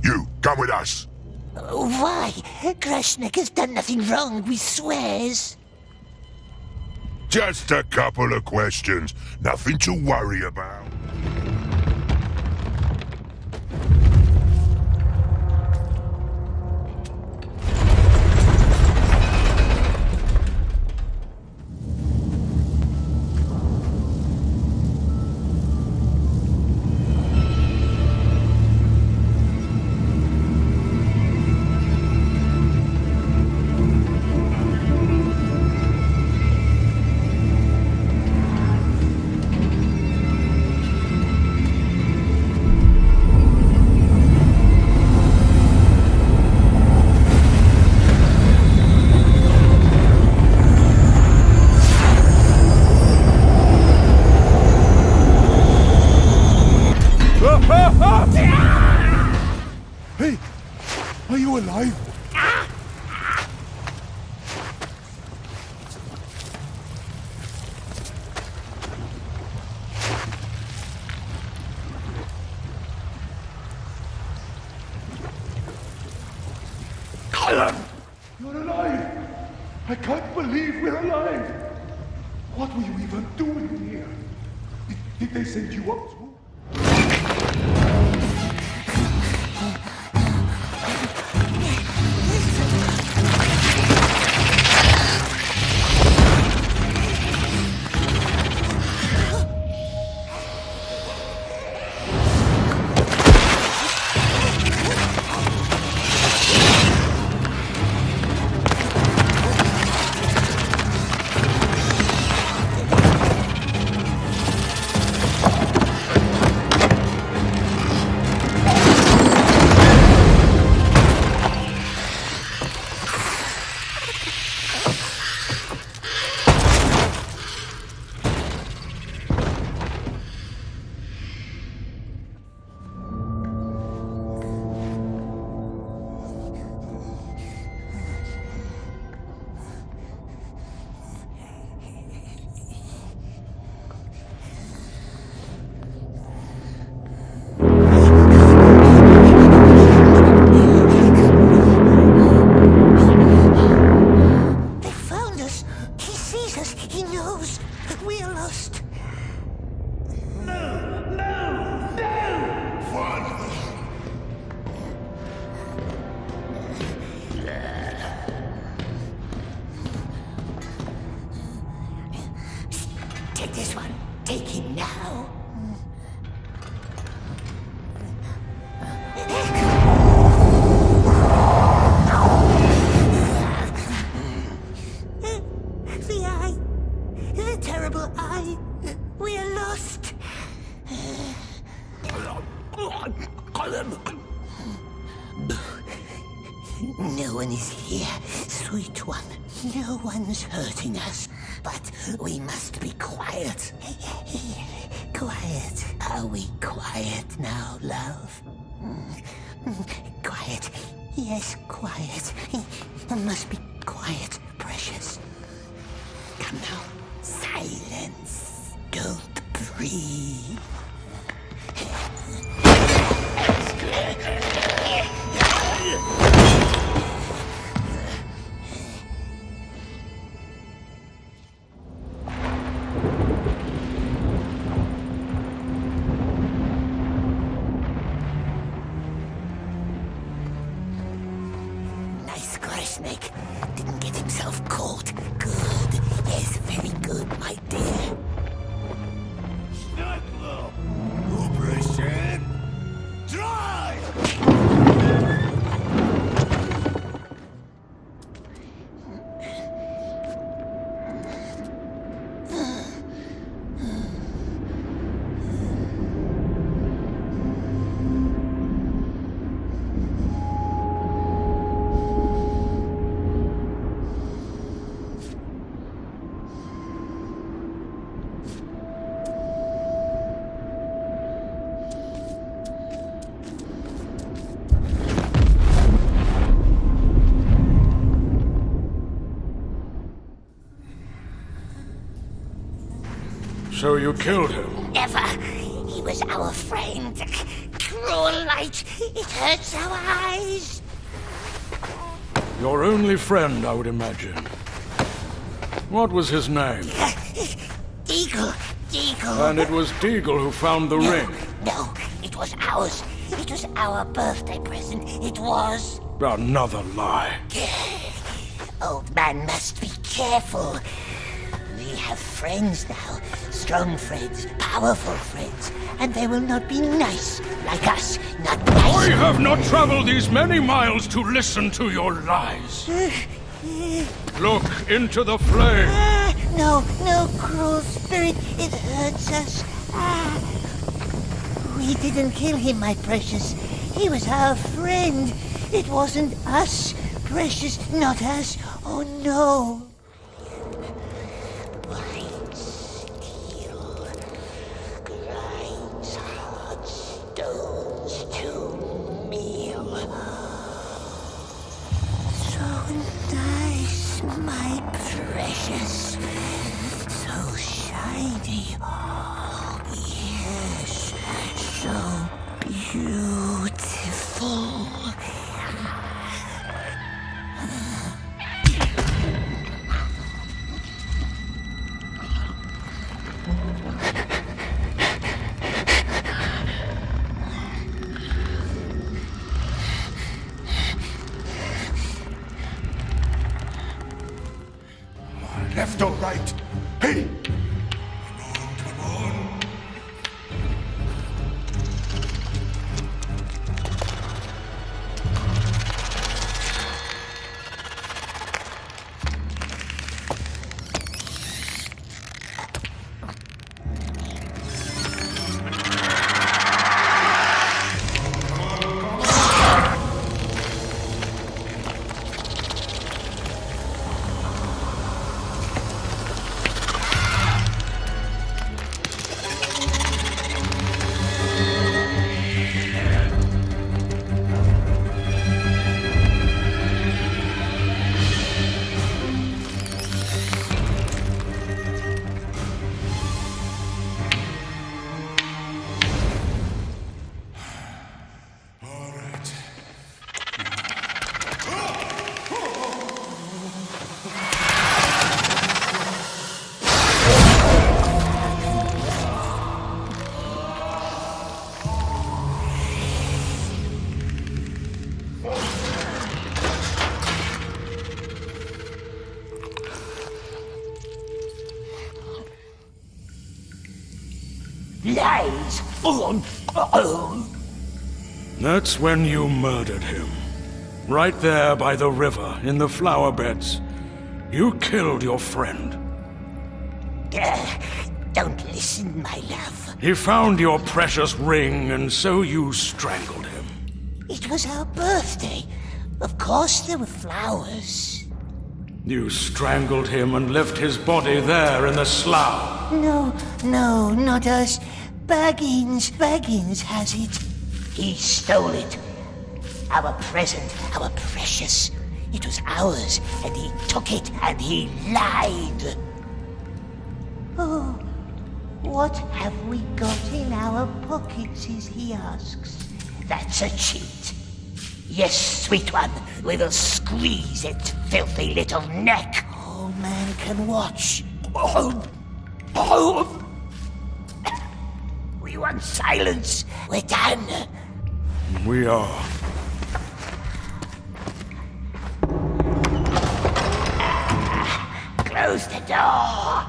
You, come with us. Why? Grushneck has done nothing wrong, we swears. Just a couple of questions. Nothing to worry about. Hey! Are you alive? You're alive! I can't believe we're alive! What were you even doing here? Did they send you up too? Take this one. Take him now. The eye. The terrible eye. We are lost. No one is here, sweet one. No one's hurting us, but we must be quiet. Quiet. Are we quiet now, love? Quiet. Yes, quiet. Must be quiet, precious. Come now. Silence. Don't breathe. Snake didn't get himself caught. Good. Yes, very good, my dear. Snuggle! Operation Drive! So you killed him? Never. He was our friend. Cruel light. It hurts our eyes. Your only friend, I would imagine. What was his name? Deagle. Deagle. And it was Deagle who found the ring? No, it was ours. It was our birthday present. It was... Another lie. Old man must be careful. We have friends now. Strong friends, powerful friends. And they will not be nice like us. Not nice. I have not traveled these many miles to listen to your lies. Look into the flame. No, cruel spirit. It hurts us. We didn't kill him, my precious. He was our friend. It wasn't us, precious. Not us. Oh, no. White steel grinds hard stones to meal. So nice, my precious. So shiny. Oh, yes. So beautiful. Left or right? Hey! Lies! That's when you murdered him. Right there by the river, in the flower beds. You killed your friend. Don't listen, my love. He found your precious ring, and so you strangled him. It was our birthday. Of course there were flowers. You strangled him and left his body there in the slough. No, not us. Baggins has it. He stole it. Our present, our precious. It was ours, and he took it, and he lied. Oh, what have we got in our pockets, he asks. That's a cheat. Yes, sweet one, we will squeeze its filthy little neck. All man can watch. We want silence. We're done. We are. Close the door.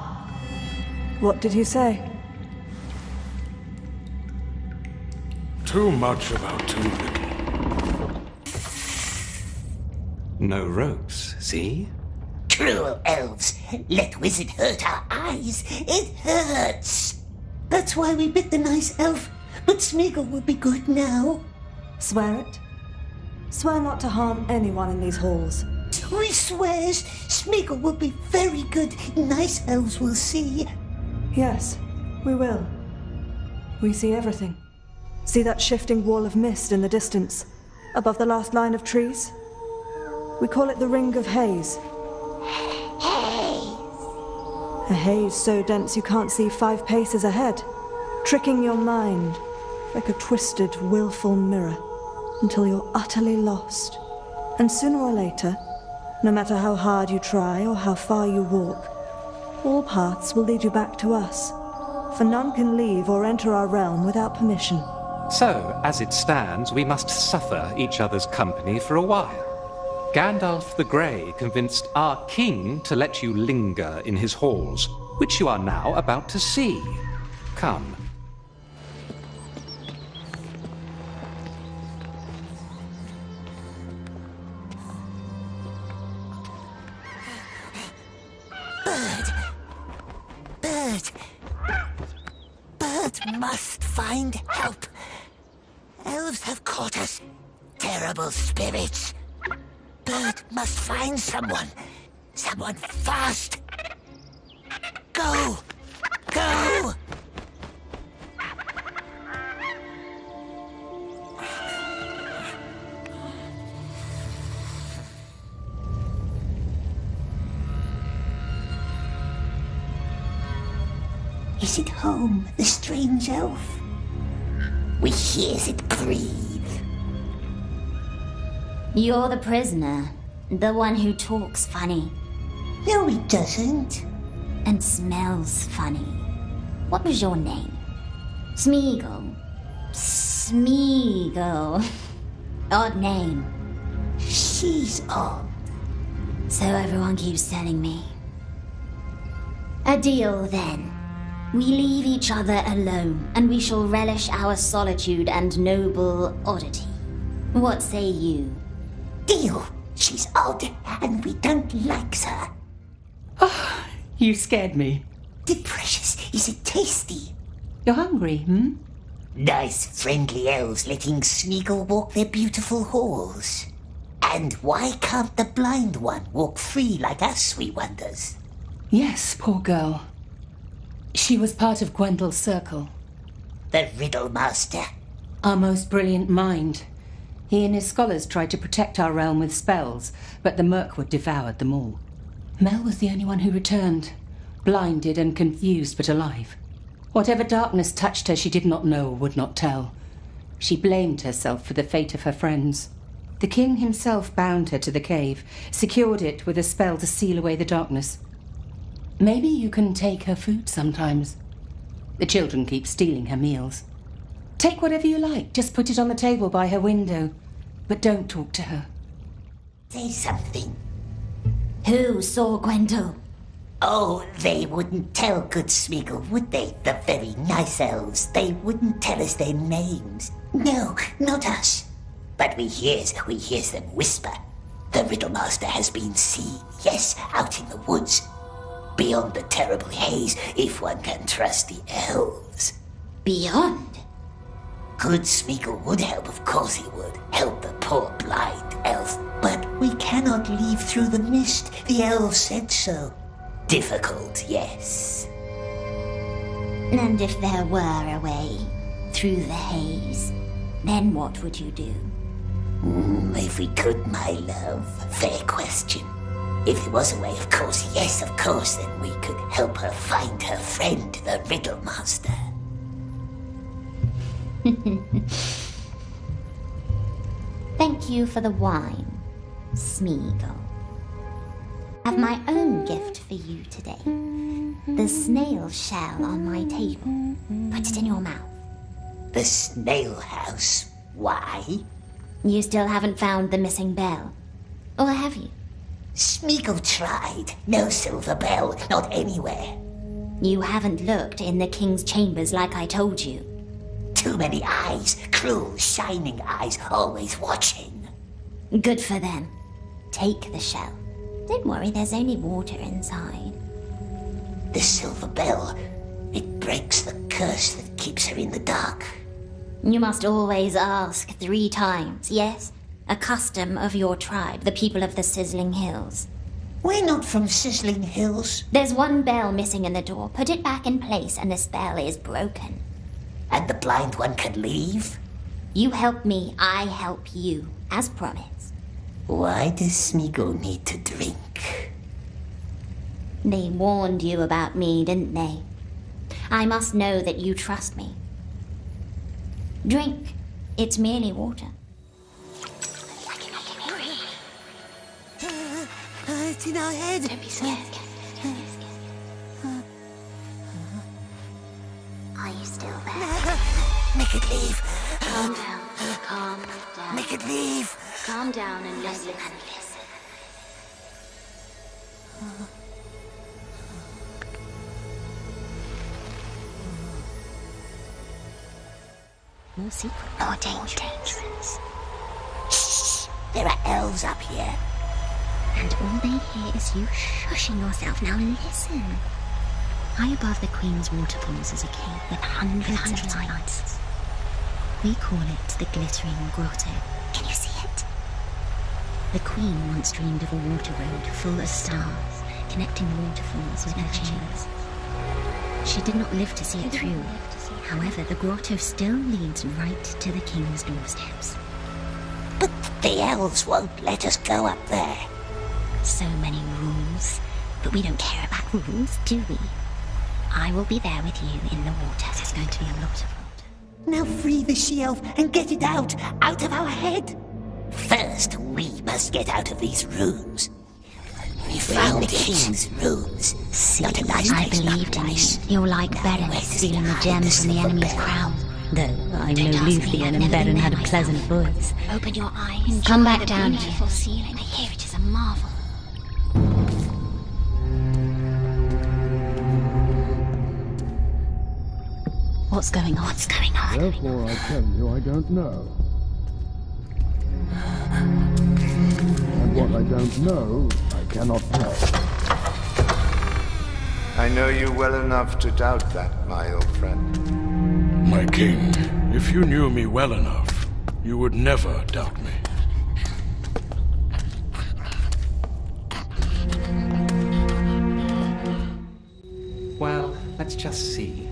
What did he say? Too much about too little. No ropes, see? Cruel elves. Let wizard hurt our eyes. It hurts. That's why we bit the nice elf. But Smeagol will be good now. Swear it. Swear not to harm anyone in these halls. So he swears Smeagol will be very good. Nice elves will see. Yes, we will. We see everything. See that shifting wall of mist in the distance, above the last line of trees? We call it the Ring of Haze. A haze so dense you can't see 5 paces ahead, tricking your mind like a twisted, willful mirror until you're utterly lost. And sooner or later, no matter how hard you try or how far you walk, all paths will lead you back to us, for none can leave or enter our realm without permission. So, as it stands, we must suffer each other's company for a while. Gandalf the Grey convinced our king to let you linger in his halls, which you are now about to see. Come. Bird must find help. Elves have caught us. Terrible spirits. Bird must find someone. Someone fast. Go! Go! Is it home, the strange elf? We hears it breathe. You're the prisoner. The one who talks funny. No, he doesn't. And smells funny. What was your name? Smeagol. Smeagol. Odd name. She's odd. So everyone keeps telling me. A deal then. We leave each other alone, and we shall relish our solitude and noble oddity. What say you? Deal. She's odd, and we don't like her. Oh, you scared me. The precious, is it tasty? You're hungry, hmm? Nice friendly elves letting Smeagol walk their beautiful halls. And why can't the blind one walk free like us, we wonders? Yes, poor girl. She was part of Gwendel's circle. The Riddle Master. Our most brilliant mind. He and his scholars tried to protect our realm with spells, but the Mirkwood devoured them all. Mel was the only one who returned, blinded and confused but alive. Whatever darkness touched her, she did not know or would not tell. She blamed herself for the fate of her friends. The king himself bound her to the cave, secured it with a spell to seal away the darkness. Maybe you can take her food sometimes. The children keep stealing her meals. Take whatever you like, just put it on the table by her window. But don't talk to her. Say something. Who saw Gwendol? Oh, they wouldn't tell good Smeagol, would they? The very nice elves. They wouldn't tell us their names. No, not us. But we hears them whisper. The Riddlemaster has been seen, yes, out in the woods. Beyond the terrible haze, if one can trust the elves. Beyond? Good Smeagol would help, of course he would. Help the poor blind elf. But We cannot leave through the mist. The elves said so. Difficult, yes. And if there were a way through the haze, then what would you do? If we could, my love. Fair question. If there was a way, of course, yes, of course, then we could help her find her friend, the Riddle Master. Thank you for the wine, Smeagol. I have my own gift for you today. The snail shell on my table. Put it in your mouth. The snail house? Why? You still haven't found the missing bell. Or have you? Smeagol tried. No silver bell, not anywhere. You haven't looked in the king's chambers like I told you. Too many eyes, cruel, shining eyes, always watching. Good for them. Take the shell. Don't worry, there's only water inside. The silver bell, it breaks the curse that keeps her in the dark. You must always ask 3 times, yes? A custom of your tribe, the people of the Sizzling Hills. We're not from Sizzling Hills. There's one bell missing in the door. Put it back in place and the spell is broken. And the blind one can leave? You help me, I help you, as promised. Why does Smeagol need to drink? They warned you about me, didn't they? I must know that you trust me. Drink. It's merely water. It's in our head. Don't be scared. Are you still there? Make it leave. Calm down. Calm down. Make it leave. Calm down and listen. More secret. More dangerous. Shh! There are elves up here. And all they hear is you shushing yourself. Now listen. High above the Queen's waterfalls is a cave with hundreds of lights. We call it the Glittering Grotto. Can you see it? The Queen once dreamed of a water road full of stars, connecting the waterfalls with her chambers. She did not live to see it through. However, the grotto still leads right to the King's doorsteps. But the elves won't let us go up there. So many rules. But we don't care about rules, do we? I will be there with you in the water. There's going to be a lot of water. Now free the she-elf and get it out of our head. First, we must get out of these rooms. We found the king's rooms. Not a nice I place, believed not in you. nice. You're like Beren, stealing the gems from the enemy's crown. Though I know Luthien and Beren had a pleasant voice. Open your eyes. Come back down here. Ceiling. I hear it is a marvel. What's going on? What's going on? Therefore, I tell you, I don't know. And what I don't know, I cannot tell. I know you well enough to doubt that, my old friend. My king, if you knew me well enough, you would never doubt me. Well, let's just see.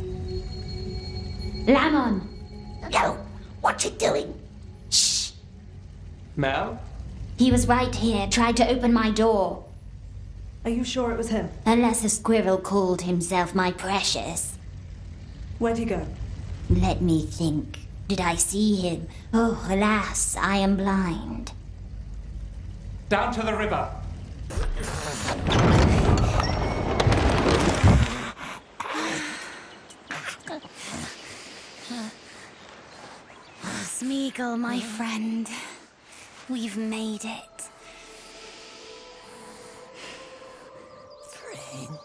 Lamon! No, what you doing? Shh. Mel? He was right here, tried to open my door. Are you sure it was him? Unless a squirrel called himself my precious. Where'd he go? Let me think. Did I see him? Oh, alas, I am blind. Down to the river. Smeagol, my friend. We've made it. Friend.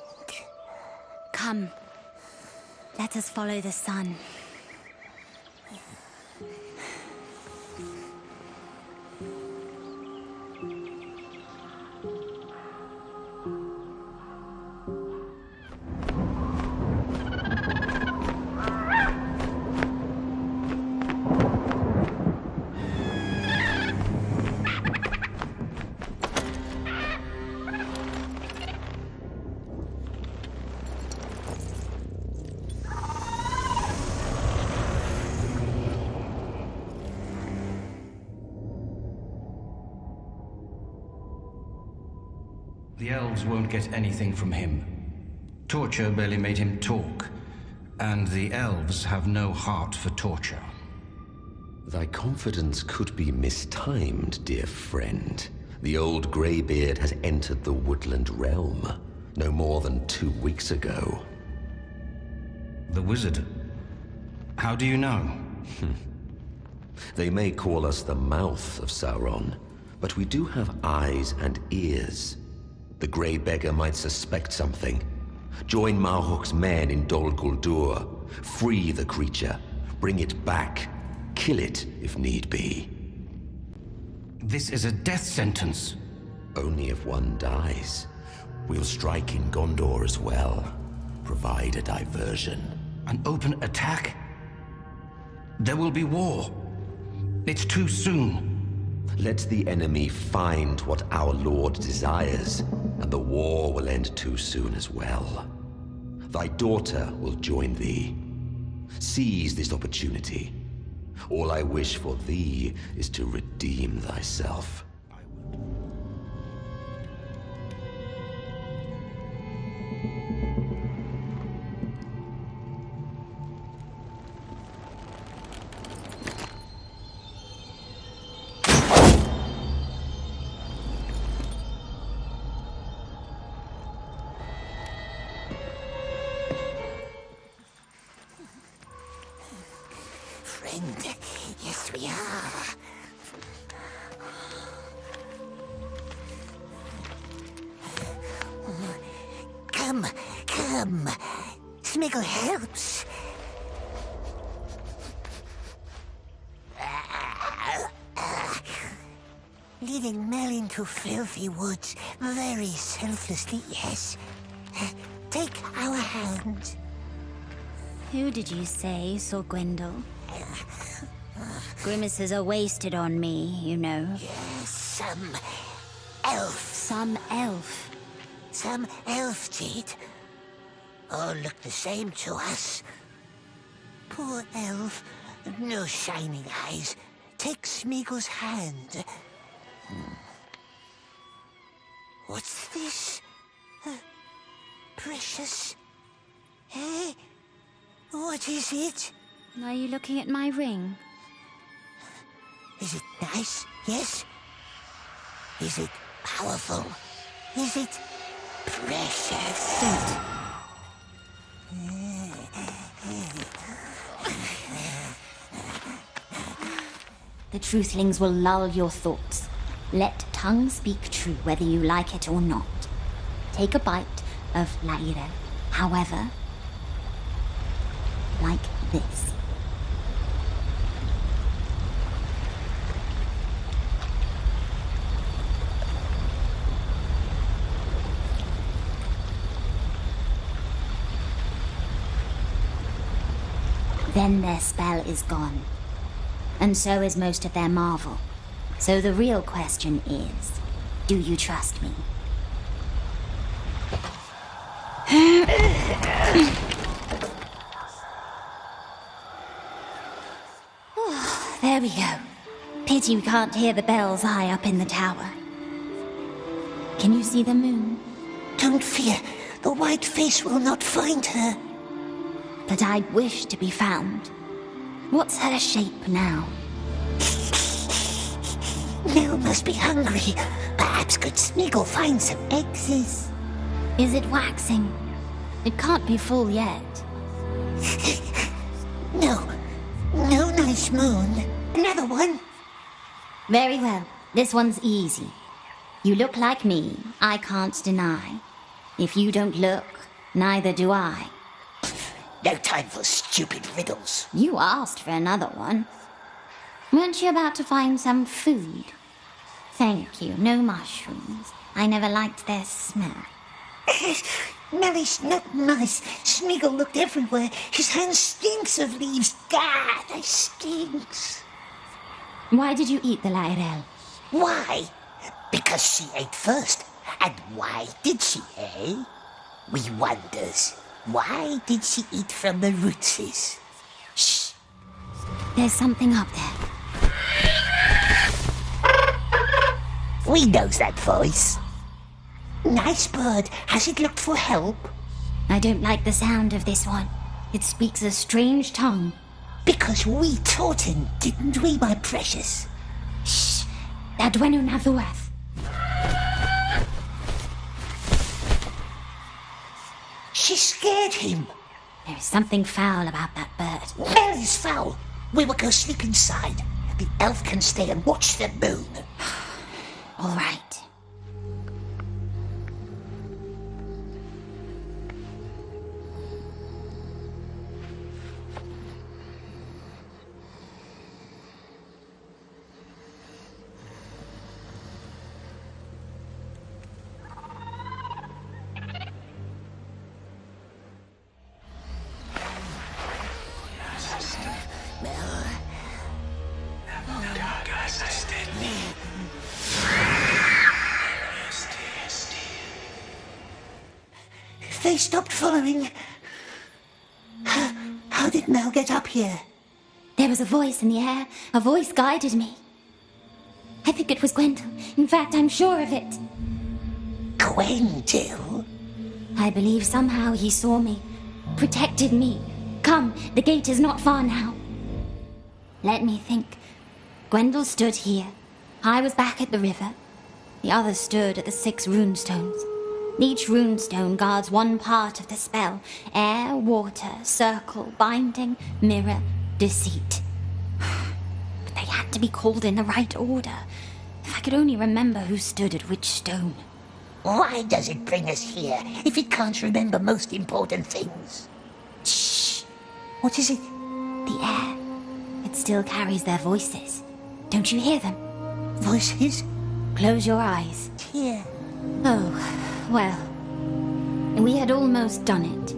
Come. Let us follow the sun. The elves won't get anything from him. Torture barely made him talk, and the elves have no heart for torture. Thy confidence could be mistimed, dear friend. The old greybeard has entered the woodland realm no more than 2 weeks ago. The wizard? How do you know? They may call us the mouth of Sauron, but we do have eyes and ears. The Grey Beggar might suspect something. Join Marhok's men in Dol Guldur. Free the creature. Bring it back. Kill it, if need be. This is a death sentence. Only if one dies. We'll strike in Gondor as well. Provide a diversion. An open attack? There will be war. It's too soon. Let the enemy find what our Lord desires, and the war will end too soon as well. Thy daughter will join thee. Seize this opportunity. All I wish for thee is to redeem thyself. Yes, we are. Come. Smiggle helps. Leading Mel into filthy woods, very selflessly, yes. Take our hand. Who did you say saw Gwendol? Grimaces are wasted on me, you know. Yes, some elf. Some elf? Some elf did. All look the same to us. Poor elf. No shining eyes. Take Smeagol's hand. What's this? Precious. Eh? What is it? Are you looking at my ring? Is it nice? Yes? Is it powerful? Is it precious? Don't. The truthlings will lull your thoughts. Let tongue speak true whether you like it or not. Take a bite of Laire, however, like this. Then their spell is gone. And so is most of their marvel. So the real question is, do you trust me? There we go. Pity we can't hear the bells high up in the tower. Can you see the moon? Don't fear. The white face will not find her. But I'd wish to be found. What's her shape now? Nell must be hungry. Perhaps good Smeagol find some eggs. Is it waxing? It can't be full yet. No nice moon. Another one. Very well. This one's easy. You look like me, I can't deny. If you don't look, neither do I. No time for stupid riddles. You asked for another one. Weren't you about to find some food? Thank you, no mushrooms. I never liked their smell. Mellie's not nice. Smeagol looked everywhere. His hand stinks of leaves. God, it stinks. Why did you eat the Lairel? Why? Because she ate first. And why did she, eh? We wonders. Why did she eat from the rootses? Shh. There's something up there. We knows that voice. Nice bird. Has it looked for help? I don't like the sound of this one. It speaks a strange tongue. Because we taught him, didn't we, my precious? Shh. Adwenu Nathuath. She scared him. There is something foul about that bird. Where is foul? We will go sleep inside. The elf can stay and watch the moon. All right. They stopped following. How did Mel get up here? There was a voice in the air. A voice guided me. I think it was Gwendol. In fact, I'm sure of it. Gwendol? I believe somehow he saw me, protected me. Come, the gate is not far now. Let me think. Gwendol stood here. I was back at the river. The others stood at the 6 runestones. Each runestone guards one part of the spell. Air, water, circle, binding, mirror, deceit. But they had to be called in the right order. If I could only remember who stood at which stone. Why does it bring us here if it can't remember most important things? Shh. What is it? The air. It still carries their voices. Don't you hear them? Voices? Close your eyes. Here. Oh, well. We had almost done it.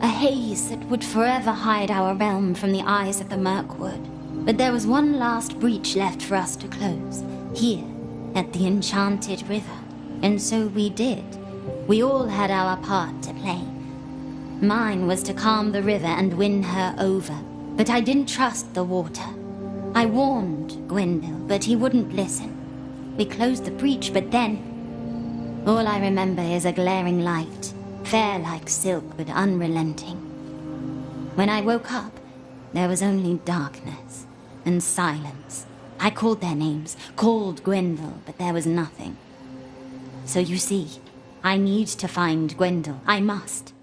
A haze that would forever hide our realm from the eyes of the Mirkwood. But there was one last breach left for us to close. Here, at the Enchanted River. And so we did. We all had our part to play. Mine was to calm the river and win her over. But I didn't trust the water. I warned Gwendol, but he wouldn't listen. We closed the breach, but then... all I remember is a glaring light, fair like silk but unrelenting. When I woke up, there was only darkness and silence. I called their names, called Gwendol, but there was nothing. So you see, I need to find Gwendol. I must.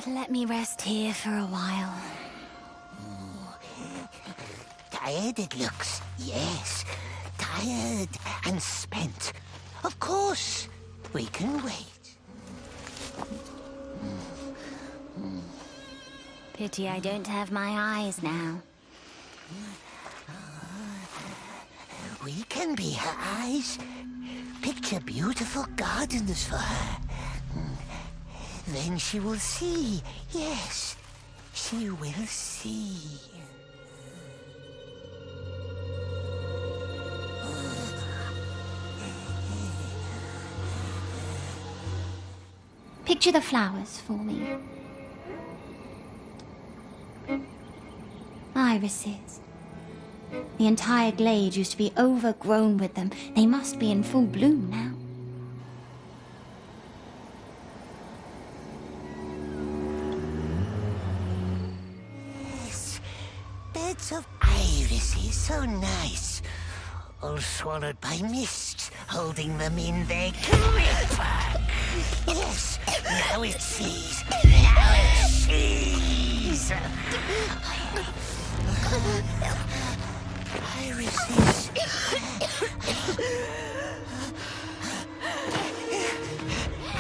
Let me rest here for a while. Tired it looks, yes. Tired and spent. Of course, we can wait. Pity I don't have my eyes now. We can be her eyes. Picture beautiful gardens for her. Then she will see. Yes, she will see. Picture the flowers for me. Irises. The entire glade used to be overgrown with them. They must be in full bloom now. Yes, beds of irises, so nice. All swallowed by mists, holding them in their grip. Yes, now it sees. Now it sees. Irises.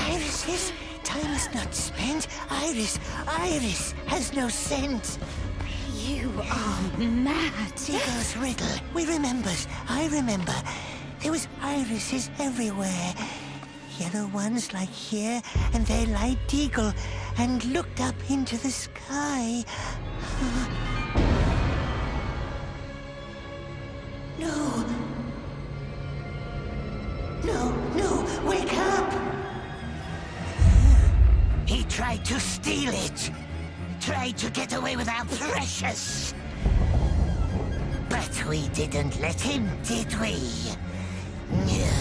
Irises. Time is not spent. Iris has no scent. You are mad. Digger's riddle. We remembers. I remember. There was irises everywhere. Yellow ones like here, and they light Deagle, and looked up into the sky. No. No, wake up! He tried to steal it. Tried to get away with our precious. But we didn't let him, did we? No.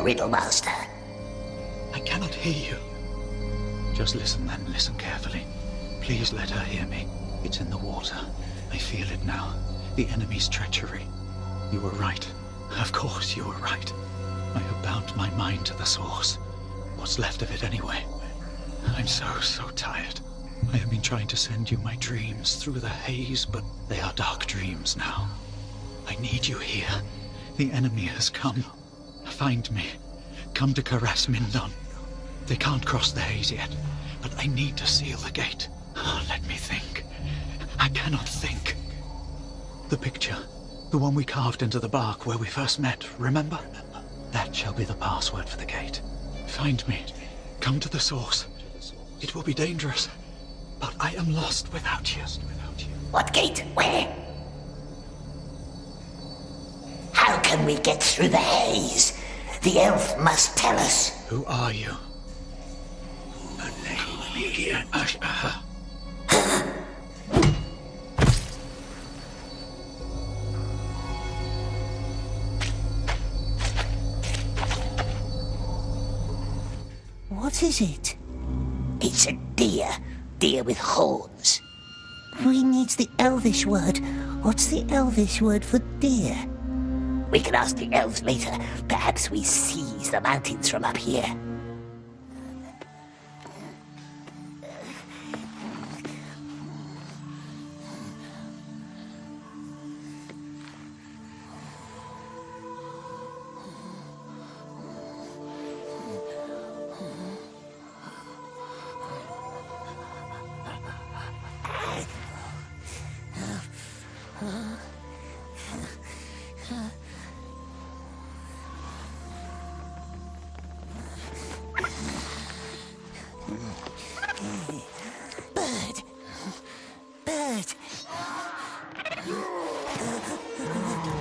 riddle, Master? I cannot hear you. Just listen then, listen carefully. Please let her hear me. It's in the water. I feel it now. The enemy's treachery. You were right. Of course you were right. I have bound my mind to the source. What's left of it anyway. I'm so tired. I have been trying to send you my dreams through the haze, but they are dark dreams now. I need you here. The enemy has come. Find me. Come to Caress Mindon. They can't cross the haze yet, but I need to seal the gate. Oh, let me think. I cannot think. The picture. The one we carved into the bark where we first met, remember? That shall be the password for the gate. Find me. Come to the source. It will be dangerous, but I am lost without you. What gate? Where? How can we get through the haze? The elf must tell us. Who are you? What is it? It's a deer. Deer with horns. We need the Elvish word. What's the Elvish word for deer? We can ask the elves later. Perhaps we seize the mountains from up here.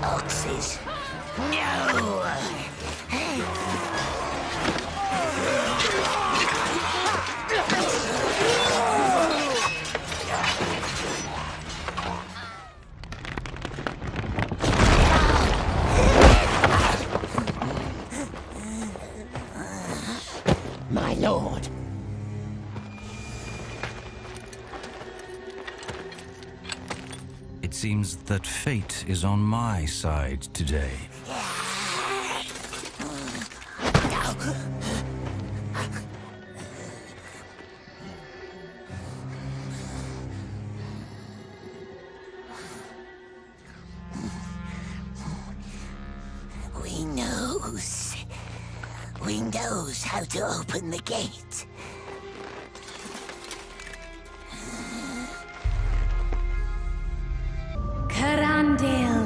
Oxes. No! My lord. It seems that fate is on my side today. We knows how to open the gate. Karandil.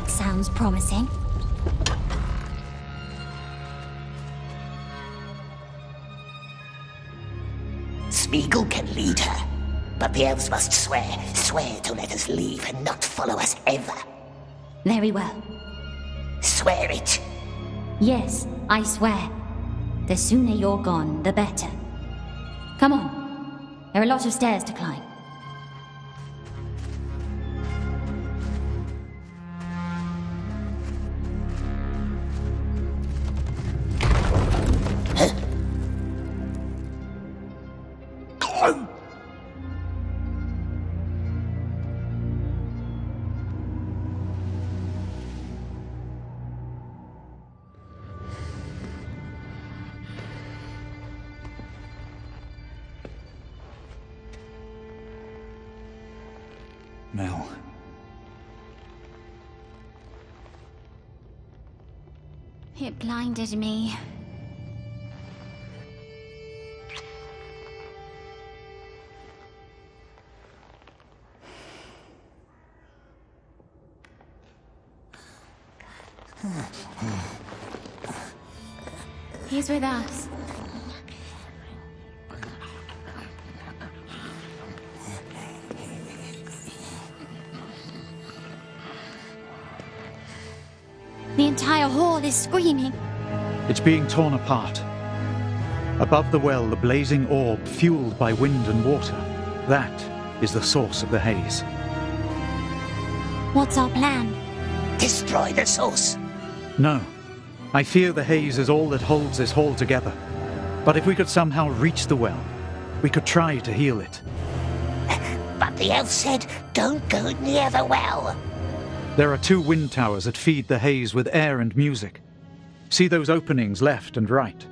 Sounds promising. Smeagol can lead her, but the elves must swear to let us leave and not follow us ever. Very well. Swear it. Yes, I swear. The sooner you're gone, the better. Come on. There are lots of stairs to climb. Mel. It blinded me. He's with us. The entire hall is screaming. It's being torn apart. Above the well, the blazing orb fueled by wind and water. That is the source of the haze. What's our plan? Destroy the source. No. I fear the haze is all that holds this hall together. But if we could somehow reach the well, we could try to heal it. But the elf said, don't go near the well. There are 2 wind towers that feed the haze with air and music. See those openings left and right.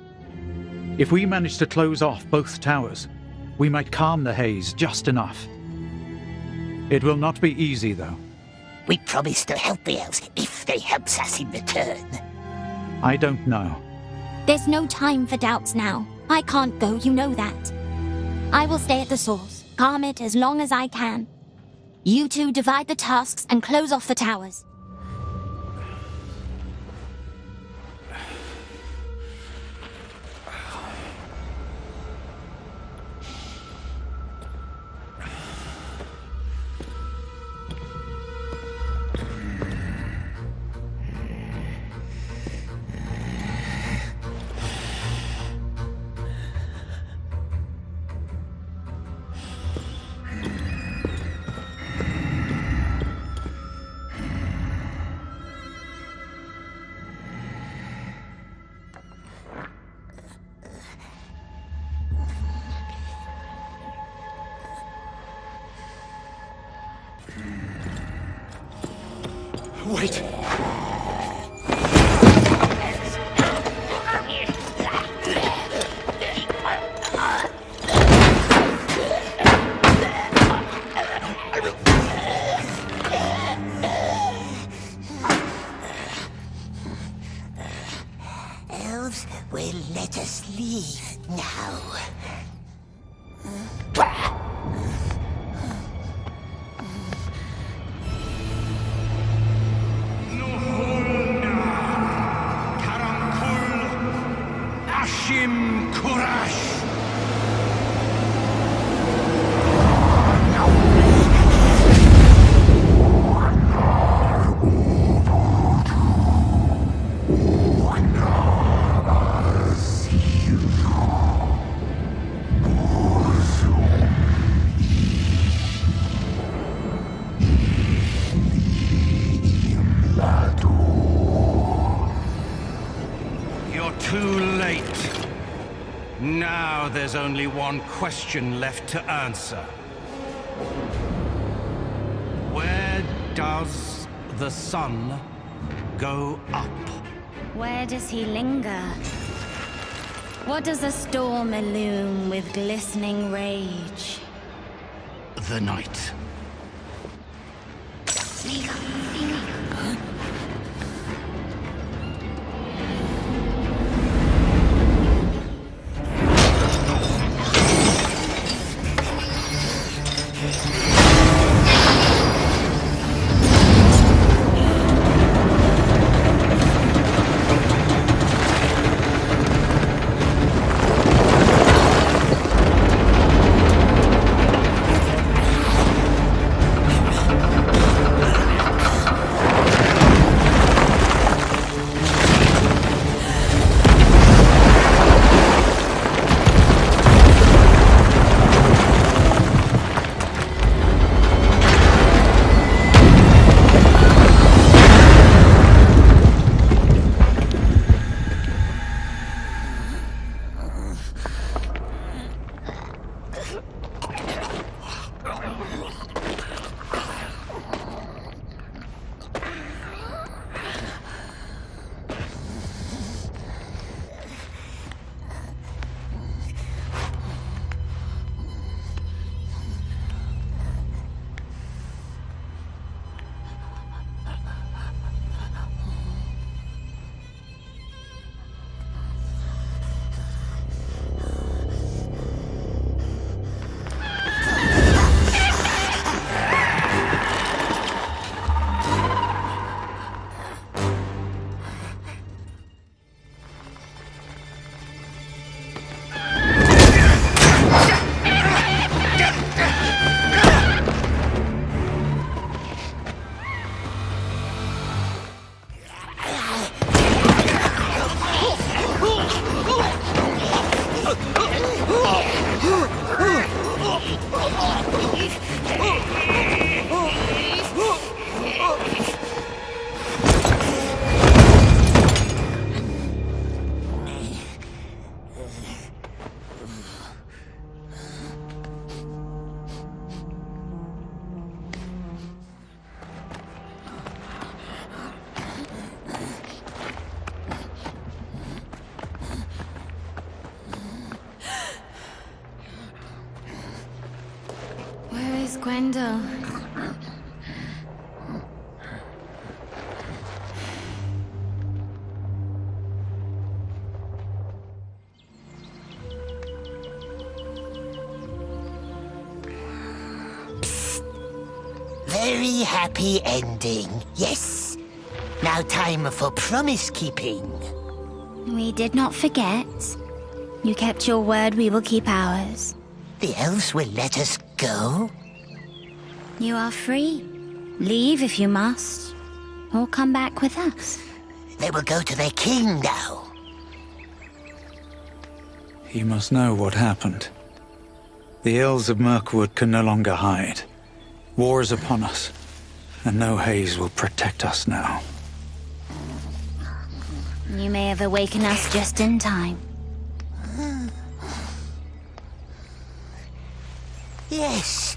If we manage to close off both towers, we might calm the haze just enough. It will not be easy, though. We promise to help the elves if they help us in return. I don't know. There's no time for doubts now. I can't go, you know that. I will stay at the source, calm it as long as I can. You two divide the tasks and close off the towers. Wait! Elves will let us leave now. There's only one question left to answer. Where does the sun go up? Where does he linger? What does a storm illume with glistening rage? The night. Gwendol. Very happy ending, yes. Now time for promise-keeping. We did not forget. You kept your word, we will keep ours. The elves will let us go? You are free. Leave if you must, or come back with us. They will go to their king now. He must know what happened. The elves of Mirkwood can no longer hide. War is upon us, and no haze will protect us now. You may have awakened us just in time. Yes.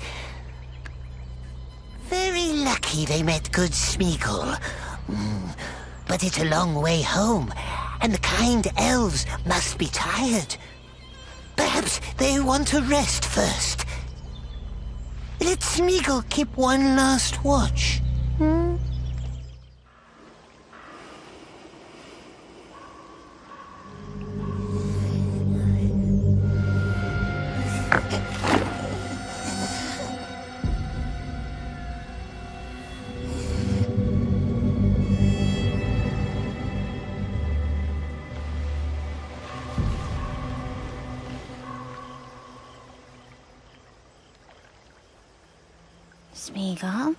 Very lucky they met good Smeagol. But it's a long way home, and the kind elves must be tired. Perhaps they want to rest first. Let Smeagol keep one last watch. Smeagol?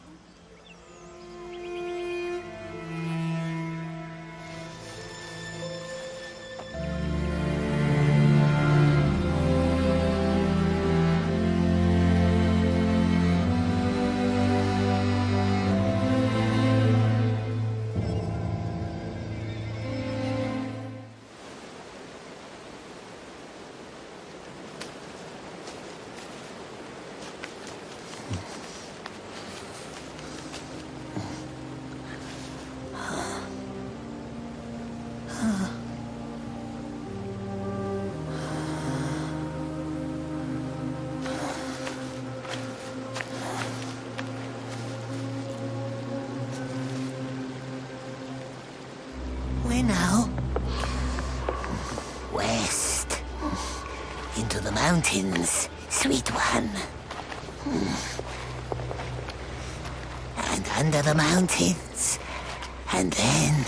Where now? West. Into the mountains, sweet one. And under the mountains. And then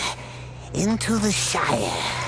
into the Shire.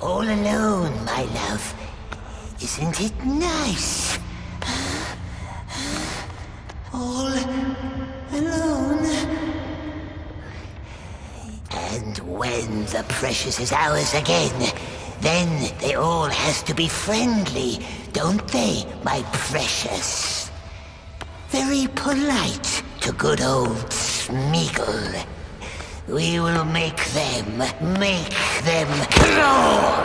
All alone, my love. Isn't it nice? All alone. And when the precious is ours again, then they all has to be friendly, don't they, my precious? Very polite to good old Smeagol. We will make them crawl!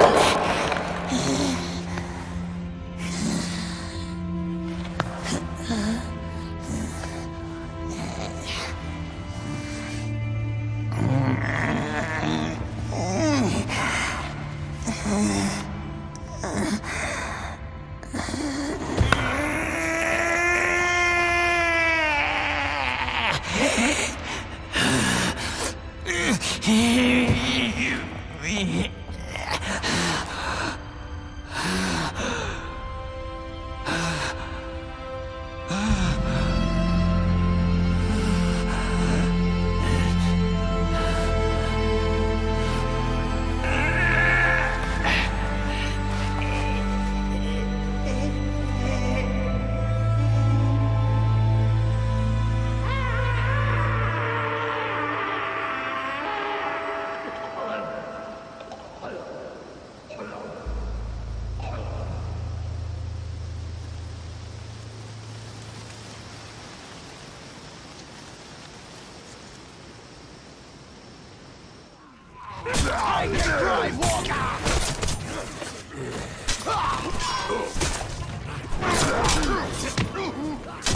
I can drive walker!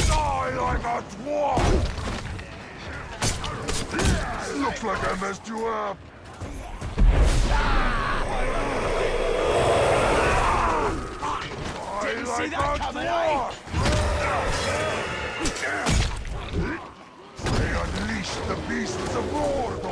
Die like a dwarf! Looks like I messed you up. Didn't see that coming, eh? They unleashed the beasts of Mordor!